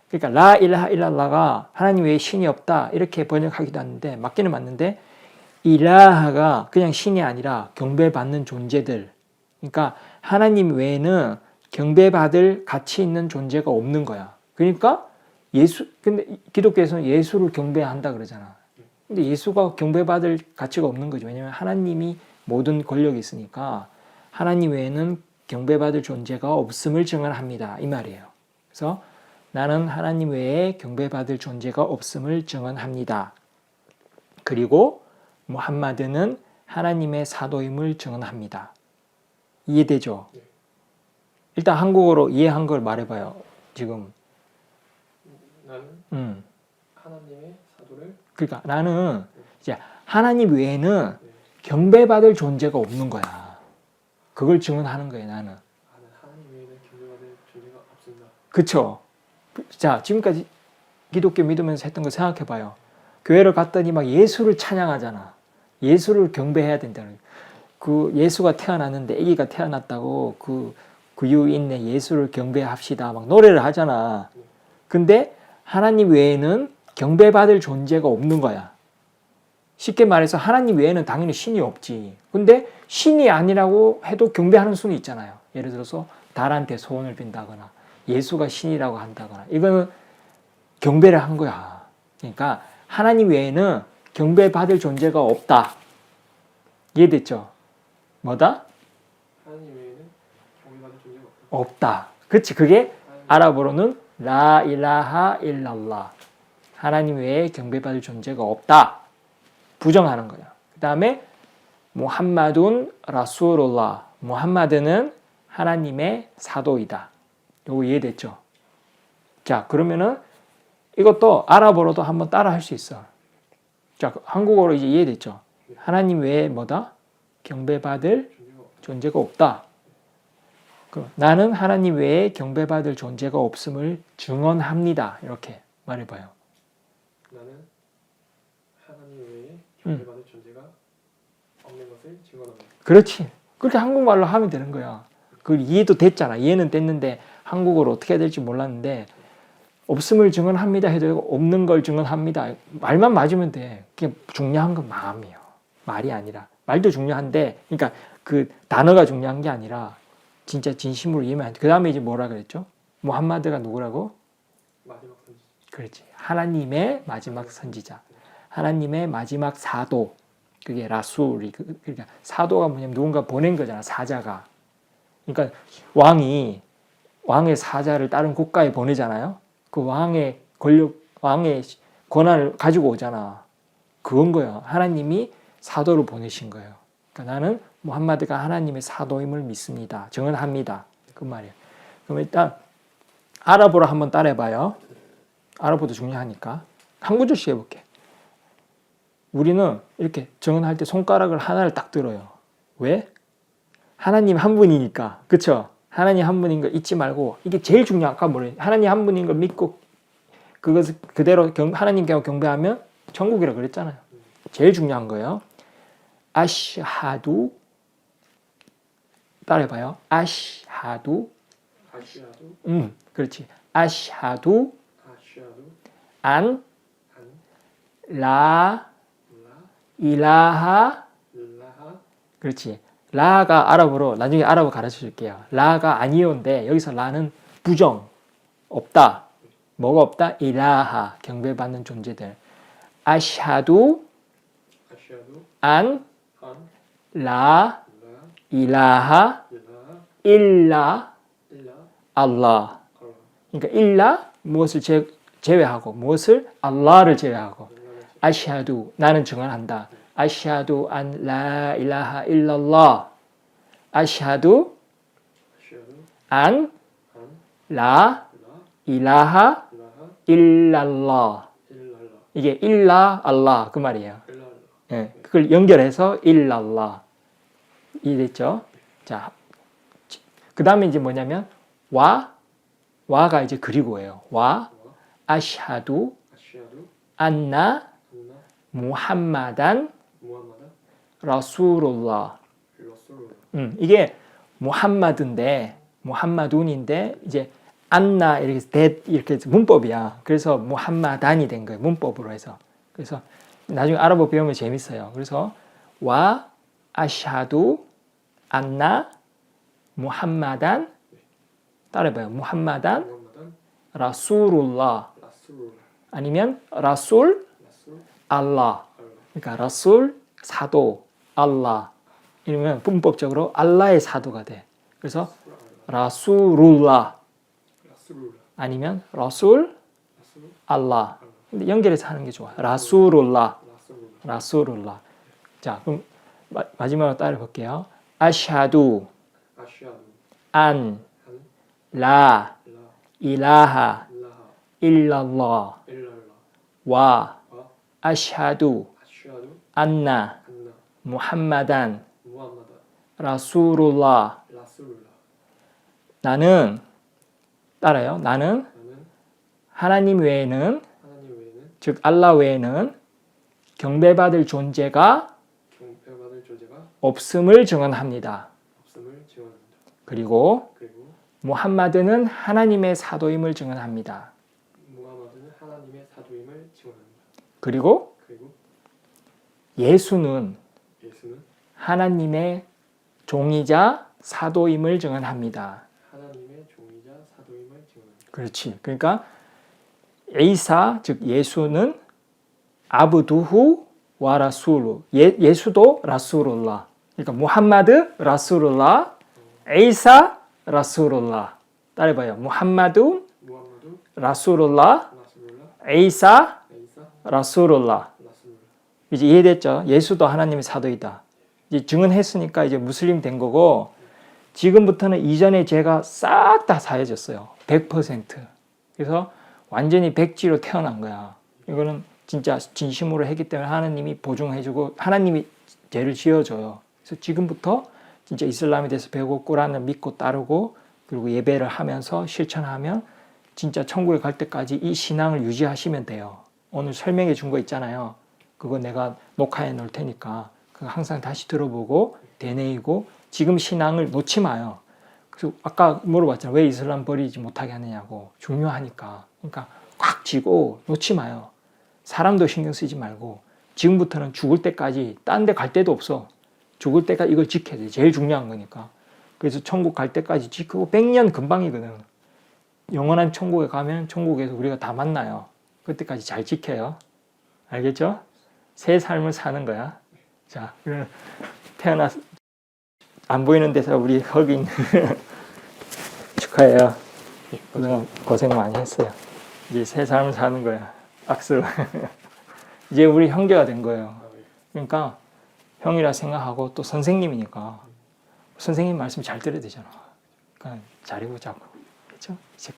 그러니까 라 일하 일랄라가 하나님 외에 신이 없다. 이렇게 번역하기도 하는데 맞기는 맞는데 일라하가 그냥 신이 아니라 경배받는 존재들. 그러니까 하나님 외에는 경배받을 가치 있는 존재가 없는 거야. 그러니까 근데 기독교에서는 예수를 경배한다 그러잖아. 근데 예수가 경배받을 가치가 없는 거죠. 왜냐하면 하나님이 모든 권력이 있으니까 하나님 외에는 경배받을 존재가 없음을 증언합니다. 이 말이에요. 그래서 나는 하나님 외에 경배받을 존재가 없음을 증언합니다. 그리고 무함마드는 하나님의 사도임을 증언합니다. 이해되죠? 일단 한국어로 이해한 걸 말해봐요. 지금 나는 하나님의 사도를 그러니까 나는 이제 하나님 외에는 경배받을 존재가 없는 거야. 그걸 증언하는 거예요. 나는 하나님 외에는 경배받을 존재가 없습니다. 그쵸? 자, 지금까지 기독교 믿으면서 했던 거 생각해봐요. 교회를 갔더니 막 예수를 찬양하잖아. 예수를 경배해야 된다는. 그 예수가 태어났는데 아기가 태어났다고 그 구유 있네 예수를 경배합시다 막 노래를 하잖아. 근데 하나님 외에는 경배받을 존재가 없는 거야. 쉽게 말해서 하나님 외에는 당연히 신이 없지. 근데 신이 아니라고 해도 경배하는 수는 있잖아요. 예를 들어서 달한테 소원을 빈다거나 예수가 신이라고 한다거나 이거는 경배를 한 거야. 그러니까 하나님 외에는 경배받을 존재가 없다. 이해됐죠? 뭐다? 하나님 외에는 경배받을 존재가 없다. 그치? 그게 아랍어로는 라 일라하 일랄라. 하나님 외에 경배받을 존재가 없다. 부정하는 거야. 그 다음에 무함마둔 라술ullah. 무함마드는 하나님의 사도이다. 요거 이해됐죠? 자, 그러면은 이것도 아랍어로도 한번 따라 할 수 있어. 자, 한국어로 이제 이해됐죠? 하나님 외에 뭐다? 경배받을 존재가 없다. 나는 하나님 외에 경배받을 존재가 없음을 증언합니다. 이렇게 말해봐요. 나는 하나님 외에 경배받을 존재가 없는 것을 증언합니다. 그렇지. 그렇게 한국말로 하면 되는 거야. 그 이해도 됐잖아. 이해는 됐는데 한국어로 어떻게 해야 될지 몰랐는데 없음을 증언합니다 해도 되고 없는 걸 증언합니다. 말만 맞으면 돼. 그게 중요한 건 마음이에요. 말이 아니라. 말도 중요한데 그러니까 그 단어가 중요한 게 아니라 진짜 진심으로 이해하면 그 다음에 이제 뭐라 그랬죠? 무함마드가 누구라고? 마지막 선지. 그렇지. 하나님의 마지막 선지자. 하나님의 마지막 사도. 그게 라술이 그러니까 사도가 뭐냐면 누군가 보낸 거잖아. 사자가. 그러니까 왕의 사자를 다른 국가에 보내잖아요. 그 왕의 권한을 가지고 오잖아. 그건 거예요. 하나님이 사도를 보내신 거예요. 그러니까 나는 무함마드가 하나님의 사도임을 믿습니다. 증언합니다. 그 말이에요. 그럼 일단 아랍어로 한번 따라해봐요. 아랍어도 중요하니까. 한 구절씩 해볼게. 우리는 이렇게 증언할 때 손가락을 하나를 딱 들어요. 왜? 하나님 한 분이니까. 그쵸? 하나님 한 분인 걸 잊지 말고 이게 제일 중요한 아까 뭐래? 하나님 한 분인 걸 믿고 그것을 그대로 하나님께 경배하면 천국이라 그랬잖아요. 제일 중요한 거예요. 아시하두 따라해봐요. 아시하두 아시아도 그렇지. 아시하두 안 안 라 라 일라하 라하 그렇지. 라가 아랍어로 나중에 아랍어 가르쳐 줄게요. 라가 아니오인데 여기서 라는 부정 없다. 뭐가 없다? 일라하 경배받는 존재들. 아시하두 아시아도 안 안 라 라 일라하 일라 일라 일라 알라. 알라 그러니까 일라 무엇을 제외하고 무엇을 알라를 제외하고 아시하두 나는 증언한다. 아시하두 안 라 일라하 일랄라. 아시하두 아시아도 안 안 라 라 일라하 라하 일랄라. 일랄라 이게 일라 알라 그 말이에요. 일랄라 예, 그걸 연결해서 일랄라. 이해됐죠? 자, 그 다음에 이제 뭐냐면 와가 이제 그리고예요. 와 아시하두 아시아도 안나 안나 무함마단 무함마다 라술ullah. 라술라 이게 무함마둔인데 이제 안나 이렇게 문법이야. 그래서 무함마단이 된 거예요. 문법으로 해서. 그래서 나중에 아랍어 배우면 재밌어요. 그래서 와 아시하두 안나 무함마단 따라해봐요. 무함마단 무함마단 라술ullah 라술라 아니면 라술 라술 알라. 알라 그러니까 라술 사도 알라 이러면 문법적으로 알라의 사도가 돼. 그래서 라술ullah 라술라 아니면 라술 라술 알라. 근데 연결해서 하는 게 좋아. 라술ullah 라술라 라술ullah. 자, 그럼 마지막으로 따라 볼게요. 아시하두 아시아도 안 안 라 라 일라하 라하 일랄라 일랄라 와 와 아시하두 아시아도 안나 안나 무함마단 무함마다 라술ullah 라술라 나는 따라요. 나는 나는 하나님 외에는 하나님 외에는 즉 알라 외에는 경배받을 존재가 경배받을 존재가 없음을 증언합니다. 없음을 증언합니다. 그리고 그리고 무함마드는 하나님의 사도임을 증언합니다. 무하마드는 하나님의 사도임을 증언합니다. 그리고 그리고 예수는 예수는 하나님의 종이자 사도임을 증언합니다. 하나님의 종이자 사도임을 증언합니다. 그렇지. 그러니까 에이사 즉 예수는 아브두후 와 라술루 예수도 라술ullah. 그러니까 무함마드 라술ullah, 에이사 라술ullah. 따라해봐요. 무함마드 무함마드 라술ullah, 라술라 에이사 에이사 라술ullah. 라술라 이제 이해됐죠? 예수도 하나님의 사도이다. 이제 증언했으니까 이제 무슬림 된 거고 지금부터는 이전의 죄가 싹 다 사해졌어요. 100%. 그래서 완전히 백지로 태어난 거야. 이거는 진짜 진심으로 했기 때문에 하나님이 보증해주고 하나님이 죄를 지어줘요. 그래서 지금부터 진짜 이슬람에 대해서 배우고 꾸란을 믿고 따르고 그리고 예배를 하면서 실천하면 진짜 천국에 갈 때까지 이 신앙을 유지하시면 돼요. 오늘 설명해 준 거 있잖아요. 그거 내가 녹화해 놓을 테니까 그거 항상 다시 들어보고 되뇌이고 지금 신앙을 놓지 마요. 그래서 아까 물어봤잖아요. 왜 이슬람 버리지 못하게 하느냐고. 중요하니까. 그러니까 꽉 쥐고 놓지 마요. 사람도 신경 쓰지 말고 지금부터는 죽을 때까지 딴 데 갈 데도 없어. 죽을 때까지 이걸 지켜야 돼. 제일 중요한 거니까. 그래서 천국 갈 때까지 지키고 100년 금방이거든. 영원한 천국에 가면 천국에서 우리가 다 만나요. 그때까지 잘 지켜요. 알겠죠? 새 삶을 사는 거야. 자, 태어나서 안 보이는 데서 우리 흑인 축하해요. 그동안 고생 많이 했어요. 이제 새 삶을 사는 거야. 악수. 이제 우리 형제가 된 거예요. 그러니까 형이라 생각하고 또 선생님이니까 선생님 말씀 잘 들어야 되잖아. 그러니까 잘해보자고. 그렇죠? 이제